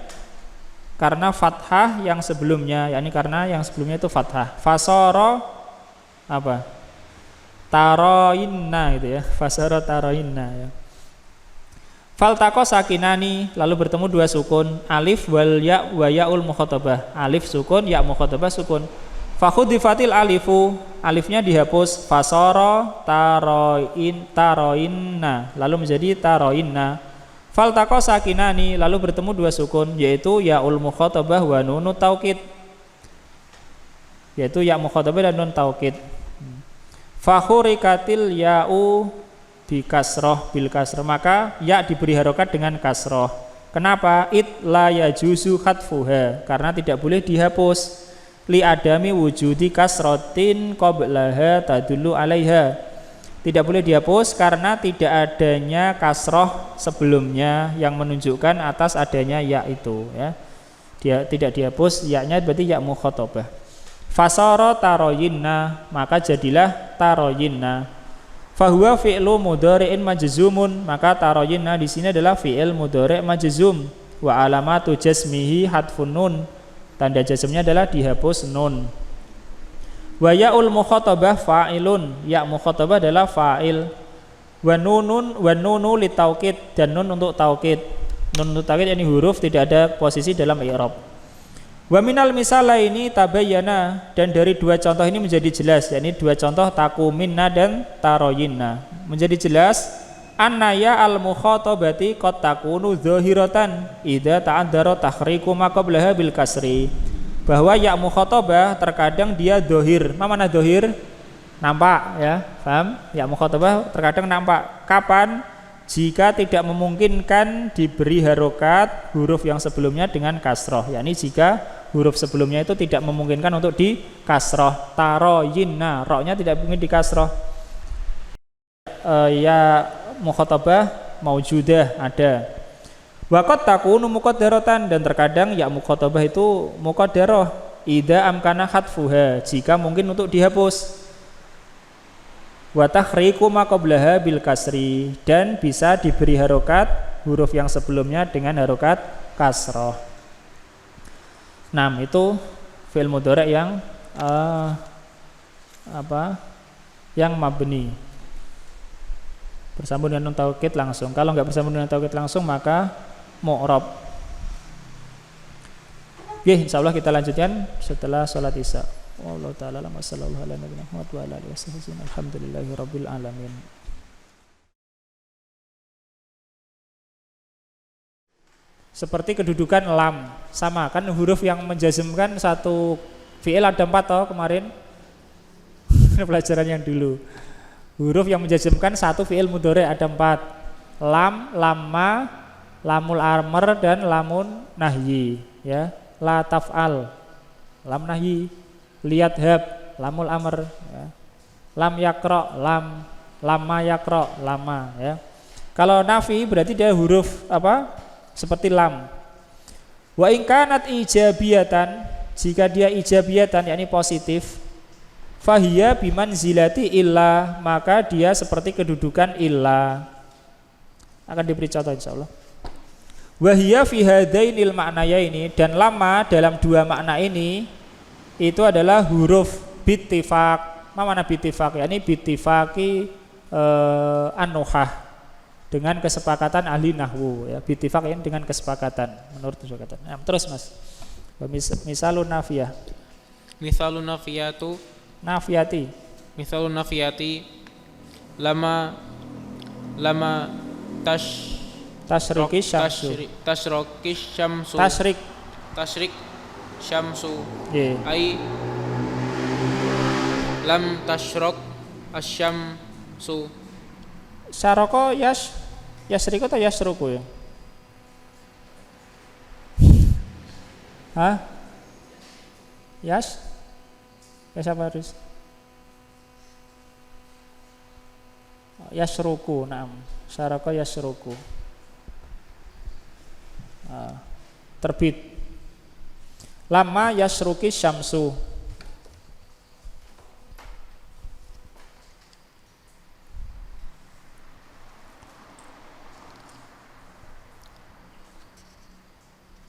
karena fathah yang sebelumnya, yakni karena yang sebelumnya itu fathah. Fasara apa? Taroinna, gitu ya. Fasara taroinna, ya. Faltaqo sakinani, lalu bertemu dua sukun, alif wal ya wa yaul mukhatabah. Alif sukun, ya mukhatabah sukun. Fakhudifatil alifu, alifnya dihapus, fasara taroinna, lalu menjadi taroinna. Faltaqo sakinani, lalu bertemu dua sukun, yaitu yaul mukhatabah wa nunut taukid, yaitu ya mukhatabah dan nun taukid. Fakhurikatil ya'u bi kasroh bil kasroh, maka ya diberi harokat dengan kasroh. Kenapa? It la yajuzu khatfuha, karena tidak boleh dihapus. Li adami wujudi kasrotin qablaha tadullu alaiha, tidak boleh dihapus karena tidak adanya kasroh sebelumnya yang menunjukkan atas adanya ya itu, ya. Dia tidak dihapus ya-nya, berarti ya mukhatabah. Fasara taroyinna, maka jadilah taroyinna. Fahuwa fi'lu mudhari'in majzumun, maka taroyinna di sini adalah fi'il mudhari' majzum. Wa alamatu jazmihi hadfun nun, tanda jazmnya adalah dihapus nun. Wa ya'ul mukhatabah fa'ilun, ya mukhatabah adalah fa'il. Wa nunu litaukid, dan nun untuk taukid. Nun untuk taukid ini huruf, tidak ada posisi dalam i'rab. Wa minal misala ini tabayyana, dan dari dua contoh ini menjadi jelas, yakni dua contoh takuminna dan taroyinna, menjadi jelas annaya al mukhatabati qad takunu dzahiratan idza ta'addara takhriqu ma qablaha bil kasri, bahwa ya mukhatabah terkadang dia dzahir. Mana dzahir? Nampak, ya, paham? Ya mukhatabah terkadang nampak. Kapan? Jika tidak memungkinkan diberi harokat huruf yang sebelumnya dengan kasroh, yakni jika huruf sebelumnya itu tidak memungkinkan untuk di kasroh. Taroyinna, roknya tidak mungkin di kasroh. Ya mukhatabah maujudah, ada. Waqad takunu muqaddaratan, dan terkadang ya mukhatabah itu muqaddarah idza amkana khatfuha, jika mungkin untuk dihapus. Wa takhriqu ma qablaha bil kasri, dan bisa diberi harokat huruf yang sebelumnya dengan harokat kasroh. Nah, itu fi'il mudhari' yang yang mabni, bersambung dengan nun taukid langsung. Kalau enggak bersambung dengan taukid langsung maka mu'rab. Oke, insyaallah kita lanjutkan setelah salat Isya. Wallahu ta'ala wa sallallahu ala nabiyina Muhammad wa ala alihi wasallam. Alhamdulillahirabbil alamin. Seperti kedudukan lam, sama kan huruf yang menjazmkan satu fi'il ada 4 toh kemarin. Pelajaran yang dulu. Huruf yang menjazmkan satu fi'il mudhari' ada 4. Lam, lamma, lamul amr, dan lamun nahyi, ya. La taf'al, lam nahyi. Lihat hab, lamul amr, ya. Lam yakra, lamma yakra, lama, ya. Kalau nafi berarti dia huruf apa? Seperti lam. Wa in kanat ijabiyatan, jika dia ijabiyatan yakni positif, fahiya bimanzilati illa, maka dia seperti kedudukan illa. Akan diberi contoh insyaallah. Wa hiya fi hadainil ma'nayaini, dan lama dalam dua makna ini itu adalah huruf bittifaq. Mana bittifaq? Yakni bittifaqi an-nuhah, dengan kesepakatan ahli nahwu, ya. Bittifaq ini dengan kesepakatan, menurut kesepakatan. Nah, terus Mas. Misalun nafiyah. Misalun nafiyatu, nafiyati. Misalun nafiyati lama tasyriki syamsu. Tasyrik syamsu. Yeah. Ai lam tasyrok asyamsu. Syaroko yasriku atau yasruku, ya? Hah? Yas apa harus? Yasruku, naam. Syaroko yasruku. Terbit. Lama yasruki syamsu.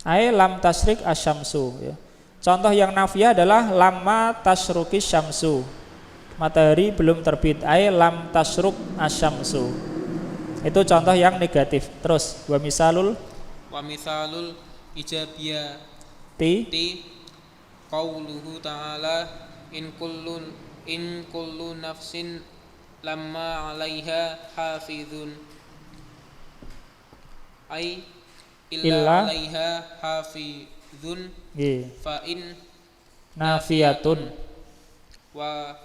Ai lam tasrik asyamsu, ya. Contoh yang nafiyah adalah lama tasruki syamsu, matahari belum terbit. Ai lam tasruk asyamsu. Itu contoh yang negatif. Terus wa misalul ijabiyah ti qauluhu ta'ala in kullu nafsin lamma 'alaiha hafizun ai illa 'alaiha hafizun fa in nafiyatun wa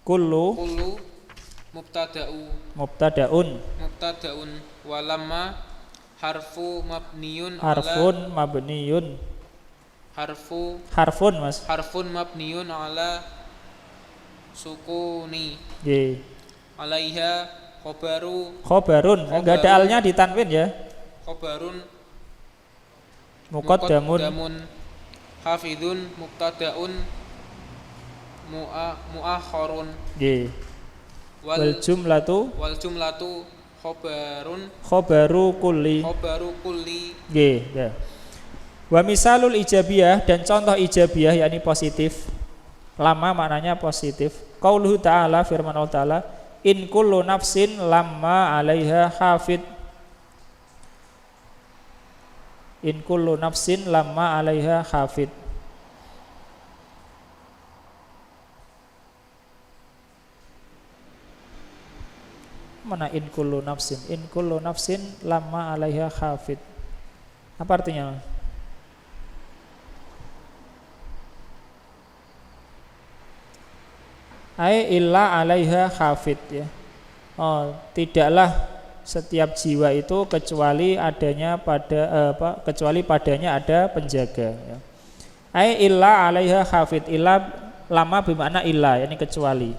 kullu mubtadaun wa lamma harfun mabniyun ala sukuni alaiha khobarun enggak ada alnya di tanwin ya, khobarun muqaddamun hafidun mubtadaun muakhorun wal jumlatu khobaru kulli ya. Wa misalul ijabiyah, dan contoh ijabiyah yakni positif, lama maknanya positif. Qauluhu ta'ala, firman Allah Ta'ala, in kullu nafsin lamma 'alaiha hafid. In kullu nafsin lamma 'alaiha hafid. Mana in kullu nafsin? In kullu nafsin lamma 'alaiha hafid. Apa artinya? Ai illa 'alaiha hafid ya. Oh, tidaklah setiap jiwa itu kecuali adanya kecuali padanya ada penjaga ya. Ai illa 'alaiha hafid, illa lama bermakna illa, yakni kecuali.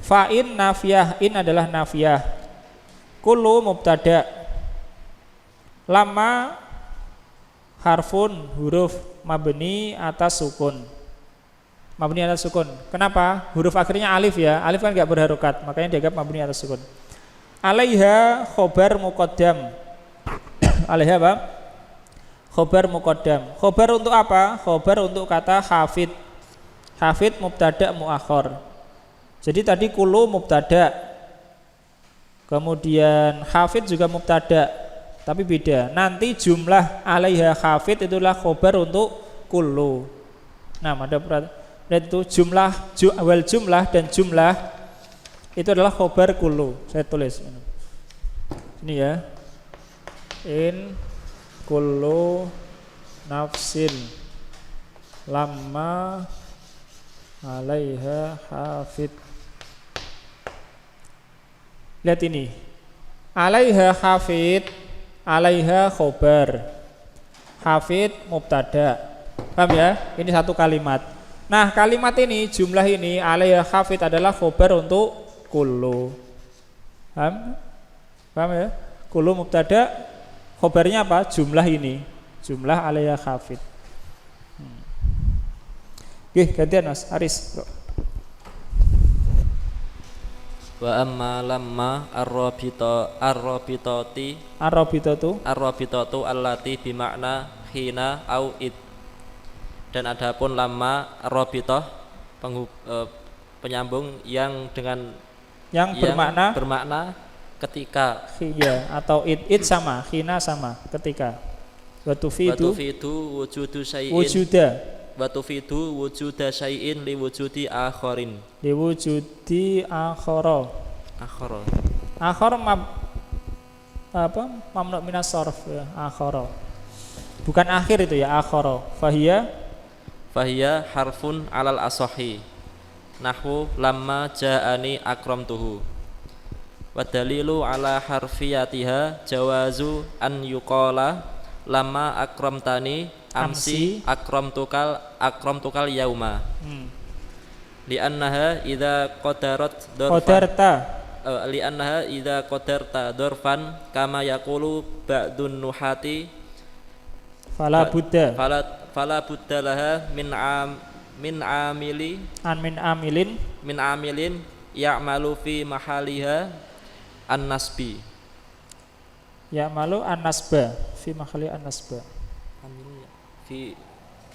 Fa'in nafiyah, in adalah nafiyah. Kullu mubtada. Lama harfun, huruf mabni atas sukun. Mabni atas sukun. Kenapa? Huruf akhirnya alif ya. Alif kan enggak berharokat, makanya dianggap mabni atas sukun. Alaiha khobar muqaddam. Alaiha apa? Khobar muqaddam. Khobar untuk apa? Khobar untuk kata hafid. Hafid mubtada muakhor. Jadi tadi kullu mubtada, kemudian hafid juga mubtada, tapi beda. Nanti jumlah alaiha hafid itulah khobar untuk kullu. Nah, dan itu jumlah wal jumlah dan jumlah itu adalah khobar kullu. Saya tulis ini ya. In kullu nafsin lamma alaiha hafid. Lihat ini, alaiha hafid, alaiha khobar, hafid mubtada. Paham ya? Ini satu kalimat. Nah, kalimat ini, jumlah ini, alaiha hafid adalah khobar untuk kullu. Paham? Paham ya? Kullu mubtada, khobarnya apa? Jumlah ini, jumlah alaiha hafid. Oke, gantian Mas Aris. Wa amma lamma arrabitatu allati bimakna hina au id. Dan adapun lamma arrabitah penyambung yang dengan yang bermakna ketika. Iya, atau id sama, hina sama, ketika. Wa tufidu wujudu syai'in. Wa tufidu wujuda syai'in li wujudi akharin. Li wujudi akhara. Akhara mamnu minas sarf ya, akhara. Bukan akhir itu ya, akhara. Fahiya harfun alal asahi. Nahwu lamma ja'ani akramtuhu. Wa dalilu ala harfiyatiha jawazu an yuqala lamma akramtani amsi akramtukal yauma. Li'annaha idza qadarta dorfan kama yaqulu ba'dun nuhati fala budda laha min amilin ya'malu fi mahaliha an-nasbi. Ya'malu an-nasba fi mahali an-nasba. Fi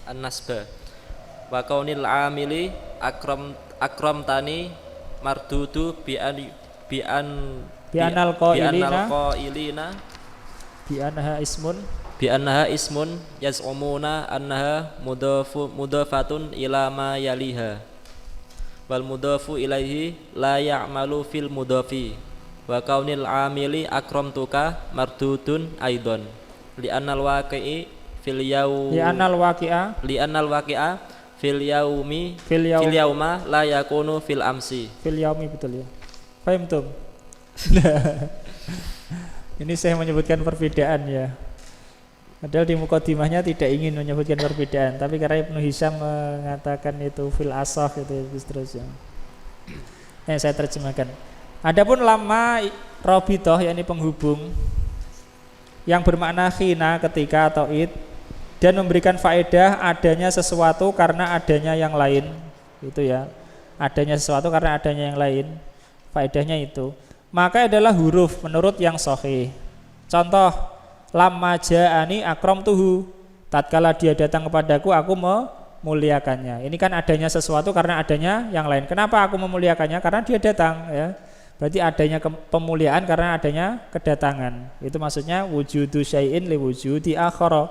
an-nasba wa kaunil amili akramtani mardudu bi an bi anal qailina bi bi annaha ismun yaz'umuna annaha mudafatun ila ma yaliha wal mudafu ilaihi la ya'malu fil mudafi wa kaunil amili akramtuka mardudun aidon li annal waqi'i fil waqi'a fil yauma la yakunu fil amsi. Fil yaumi, betul ya. Paham tuh? Ini saya menyebutkan perbedaan ya. Padahal di mukadimahnya tidak ingin menyebutkan perbedaan, tapi karena Ibnu Hisham mengatakan itu fil asah gitu seterusnya. Saya terjemahkan. Adapun lama rabithah yakni penghubung yang bermakna khina ketika atau id dan memberikan faedah adanya sesuatu karena adanya yang lain, itu ya, adanya sesuatu karena adanya yang lain, faedahnya itu, maka adalah huruf menurut yang sahih. Contoh, lamma ja'ani akramtuhu, tatkala dia datang kepadaku aku memuliakannya. Ini kan adanya sesuatu karena adanya yang lain. Kenapa aku memuliakannya? Karena dia datang ya. Berarti adanya pemuliaan karena adanya kedatangan. Itu maksudnya wujudu syai'in li wujudi akhara.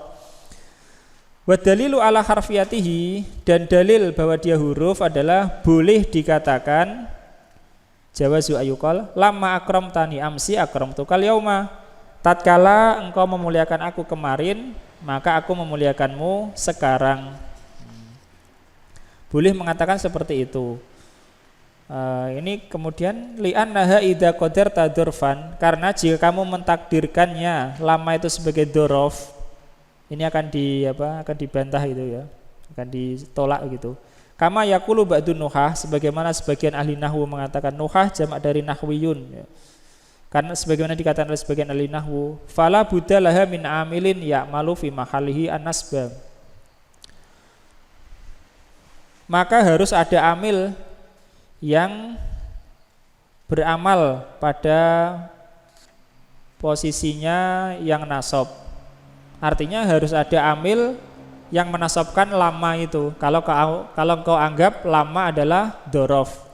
Wa dalilu ala harfiyatihi, dan dalil bahwa dia huruf adalah boleh dikatakan jawazu ayuqal lamma akramtani amsi akramtukal yauma, tatkala engkau memuliakan aku kemarin maka aku memuliakanmu sekarang. Boleh mengatakan seperti itu. Ini kemudian li'annaha idza qadarta dzurfan, karena jika kamu mentakdirkannya lama itu sebagai dzorof, ini akan dibantah itu ya, akan ditolak gitu. Kama yaqulu ba'dun nuhah, sebagaimana sebagian ahli nahwu mengatakan nuhah jamak dari nahwiyun ya. Karena sebagaimana dikatakan oleh sebagian ahli nahwu, fala budalaha min amilin ya'malu fi mahallihi an-nasba. Maka harus ada amil yang beramal pada posisinya yang nasab. Artinya harus ada amil yang menasabkan lama itu. Kalau kau anggap lama adalah dzorof.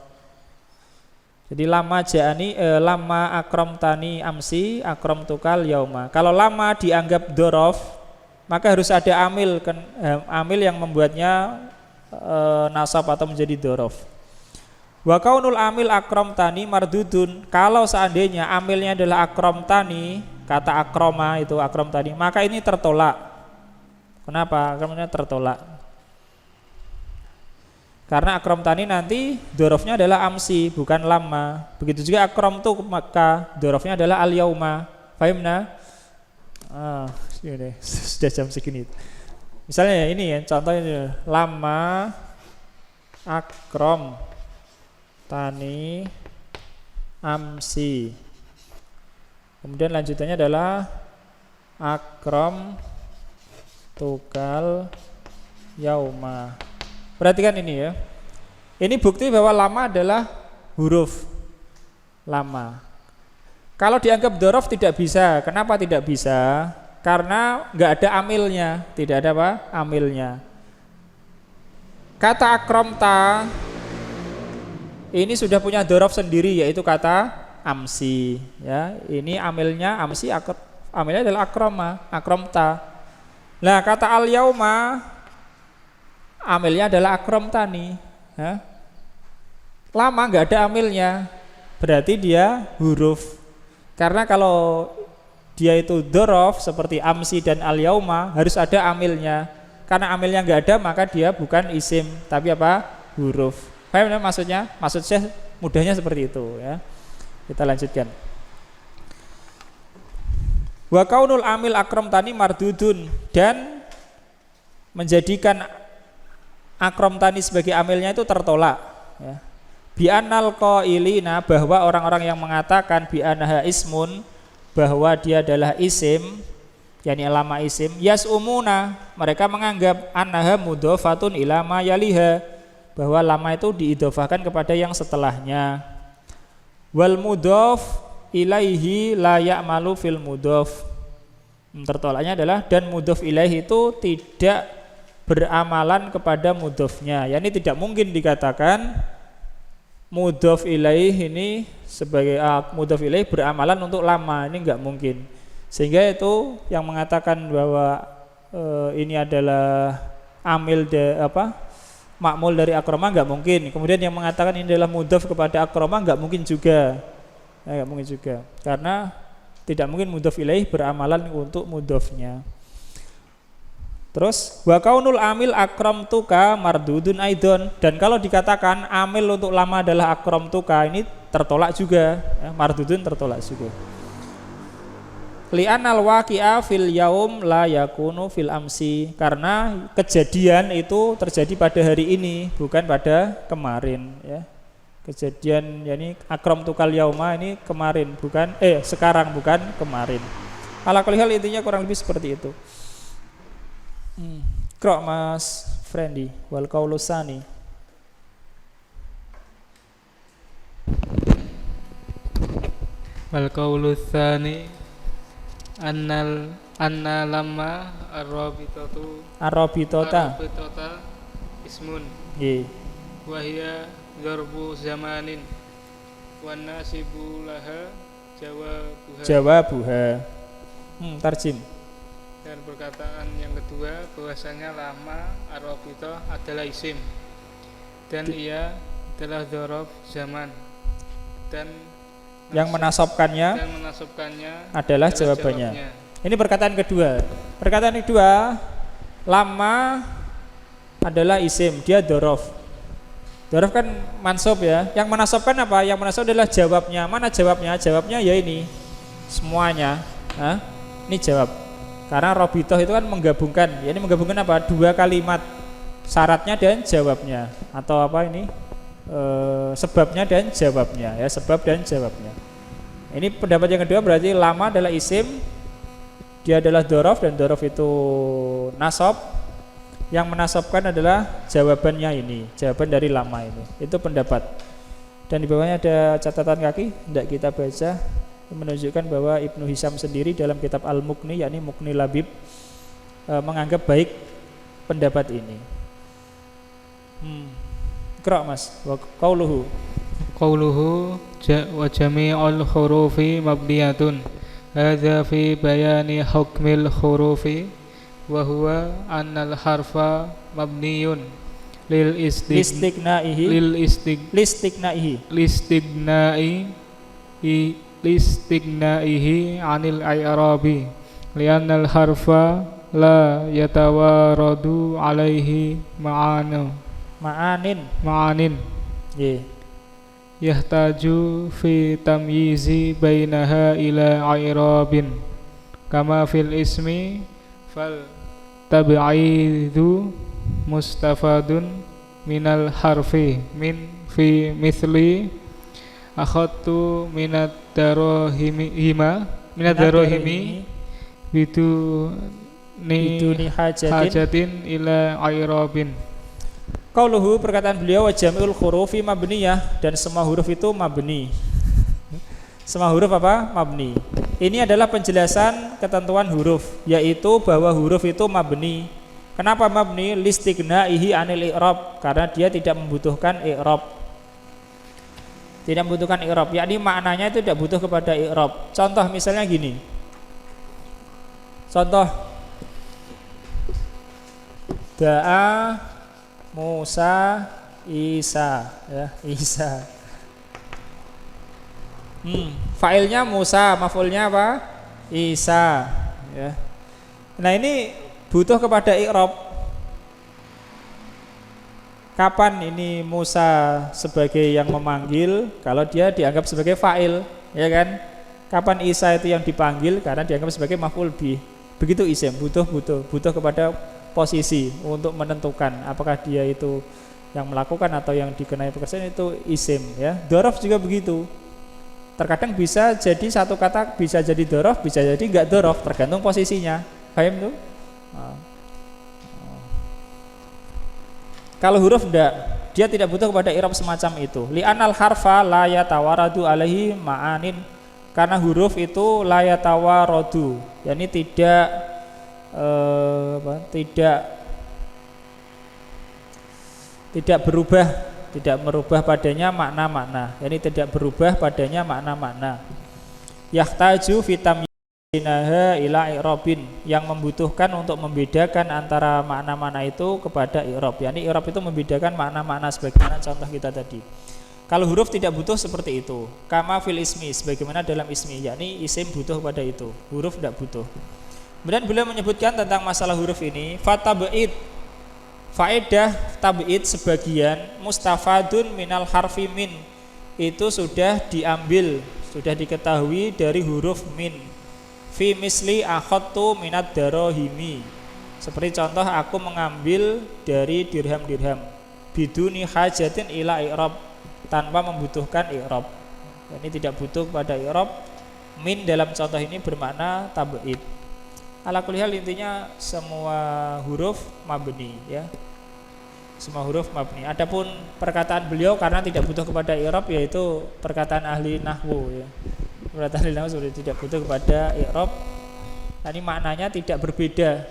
Jadi lama ja'ani lama akramtani amsi akramtukal yauma. Kalau lama dianggap dzorof, maka harus ada amil yang membuatnya nasab atau menjadi dzorof. Wa kaunul amil akramtani mardudun, kalau seandainya amilnya adalah akramtani, kata akroma itu akramtani, maka ini tertolak. Kenapa? Akramnya tertolak. Karena akramtani nanti dzorofnya adalah amsi bukan lama. Begitu juga akramtu maka dzorofnya adalah al yauma. Fahimna? Ini sudah jam segini. Misalnya ini ya, contohnya lama akram tani amsi. Kemudian lanjutannya adalah akram tukal yauma. Perhatikan ini ya. Ini bukti bahwa lama adalah huruf lama. Kalau dianggap dzorof tidak bisa. Kenapa tidak bisa? Karena nggak ada amilnya, tidak ada apa? Amilnya. Kata akramta ini sudah punya dzorof sendiri, yaitu kata amsi ya. Ini amilnya amsi, amilnya adalah akrama, akramta. Nah, kata al yauma amilnya adalah akramtani ya. Lama enggak ada amilnya, berarti dia huruf. Karena kalau dia itu dzorof seperti amsi dan al yauma harus ada amilnya. Karena amilnya enggak ada maka dia bukan isim tapi apa? Huruf. Paham ya maksudnya? Maksud saya mudahnya seperti itu ya. Kita lanjutkan. Wa kaunul amil akramtani mardudun, dan menjadikan akramtani sebagai amilnya itu tertolak ya. Bi annal qailina, bahwa orang-orang yang mengatakan bi annaha ismun, bahwa dia adalah isim, yakni lama isim, yasumuna, mereka menganggap annaha mudhofatun ila ma yaliha, bahwa lama itu diidhofahkan kepada yang setelahnya. Wal mudhof ilaihi la ya'malu fil mudhof. Tertolaknya adalah dan mudhof ilaihi itu tidak beramalan kepada mudhofnya. Yani tidak mungkin dikatakan mudhof ilaih ini sebagai mudhof ilaih beramalan untuk lama, ini enggak mungkin. Sehingga itu yang mengatakan bahwa ini adalah makmul dari akroma enggak mungkin. Kemudian yang mengatakan ini adalah mudhof kepada akroma enggak mungkin juga. Enggak mungkin juga. Karena tidak mungkin mudhof ilaih beramalan untuk mudhofnya. Terus wa kaunul amil akramtuka mardudun aidon, dan kalau dikatakan amil untuk lama adalah akramtuka ini tertolak juga, ya, mardudun tertolak juga. Li'anal waqi'a fil yaum la yakunu fil amsi, karena kejadian itu terjadi pada hari ini bukan pada kemarin, ya. Kejadian yakni akramtukal yauma ini kemarin bukan sekarang bukan kemarin. Ala kulli hal intinya kurang lebih seperti itu. Krok Mas Frendi wal qaulu tsani. Wal qaulu tsani anna lamma arrabitota ismun Nggih. wa hiya dzarbu zamanin wan nasibu laha Jawabuha. Tarjim. Dan perkataan yang kedua bahwasanya lama arrabithah adalah isim dan ia adalah dzaraf zaman dan yang menasabkannya adalah jawabannya. Ini perkataan kedua. Perkataan kedua, lama adalah isim, dia dzaraf. Dzaraf kan mansub ya. Yang menasabkan apa? Yang menasab adalah jawabnya. Mana jawabnya? Jawabnya ya ini. Semuanya. Ini jawab. Karena robitoh itu kan menggabungkan. Ya, ini menggabungkan apa? Dua kalimat, syaratnya dan jawabnya. Atau apa ini? Sebabnya dan jawabnya, ya, sebab dan jawabnya. Ini pendapat yang kedua, berarti lama adalah isim, dia adalah dzaraf dan dzaraf itu nasab. Yang menasabkan adalah jawabannya ini, jawaban dari lama ini. Itu pendapat. Dan di bawahnya ada catatan kaki, hendak kita baca, menunjukkan bahwa Ibnu Hisham sendiri dalam kitab Al-Muqni, yakni Muqni Labib, menganggap baik pendapat ini. Qra' Mas, wa qauluhu wa jami'ul hurufi mabniyatun hadza fi bayani hukmil hurufi wa huwa annal harfa mabniyun listighnaihi anil i'rabi li'annal harfa la yatawaradu alaihi ma'anin yahtaju fi tamyizi bainaha ila i'rabin kama fil ismi fal tab'idu mustafadun minal harfi min fi mithli akhadtu minad darahimi biduni hajatin ila i'rabin. Qauluhu, perkataan beliau, wa jami'ul hurufi mabniyah, dan semua huruf itu mabni. Semua huruf apa? Mabni. Ini adalah penjelasan ketentuan huruf, yaitu bahwa huruf itu mabni. Kenapa mabni? Listighnaihi anil i'rab, karena dia tidak membutuhkan i'rab. Tidak membutuhkan i'rab, yakni maknanya itu tidak butuh kepada i'rab. Contoh misalnya gini. Contoh da'a Musa Isa, ya, Isa. Failnya Musa, maf'ulnya apa? Isa, ya. Nah, ini butuh kepada i'rab. Kapan ini Musa sebagai yang memanggil? Kalau dia dianggap sebagai fa'il, ya kan? Kapan Isa itu yang dipanggil? Karena dianggap sebagai maf'ul bih. Begitu isim, butuh kepada posisi untuk menentukan apakah dia itu yang melakukan atau yang dikenai pekerjaan, itu isim, ya. Dzaraf juga begitu. Terkadang bisa jadi satu kata bisa jadi dzaraf, bisa jadi enggak dzaraf, tergantung posisinya. Paham tuh? Kalau huruf enggak, dia tidak butuh kepada i'rab semacam itu. Li'anal harfa la yatawaradu alaihi ma'anin, karena huruf itu la yatawaradu, yakni tidak berubah tidak merubah padanya makna-makna. Yani tidak berubah padanya makna-makna. Yahtaju fitamyinaha ila i'rabin, yang membutuhkan untuk membedakan antara makna-makna itu kepada i'rab. Yani i'rab itu membedakan makna-makna sebagaimana contoh kita tadi. Kalau huruf tidak butuh seperti itu. Kama fil ismi, sebagaimana dalam ismi, yakni isim butuh pada itu, huruf tidak butuh. Kemudian beliau menyebutkan tentang masalah huruf ini, fatab'id, faedah tab'id sebagian mustafadun minal harfi min, itu sudah diambil, sudah diketahui dari huruf min. Fi misli akhadtu minad darahimi, seperti contoh aku mengambil dari dirham-dirham. Biduni hajatin ila i'rab, tanpa membutuhkan i'rab. Ini tidak butuh pada i'rab. Min dalam contoh ini bermakna tab'id. Ala kulli hal, intinya semua huruf mabni ya. Semua huruf mabni. Adapun perkataan beliau karena tidak butuh kepada i'rab, yaitu perkataan ahli nahwu ya. Perkataan ahli nahwu sudah tidak butuh kepada i'rab. Ini maknanya tidak berbeda.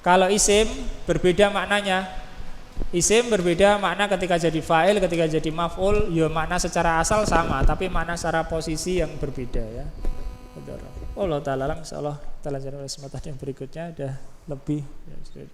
Kalau isim berbeda maknanya. Isim berbeda makna ketika jadi fa'il, ketika jadi maf'ul, ya makna secara asal sama, tapi makna secara posisi yang berbeda ya. Allah ta'ala alam, insyaallah kita lanjutkan kesempatan yang berikutnya, ada lebih ya,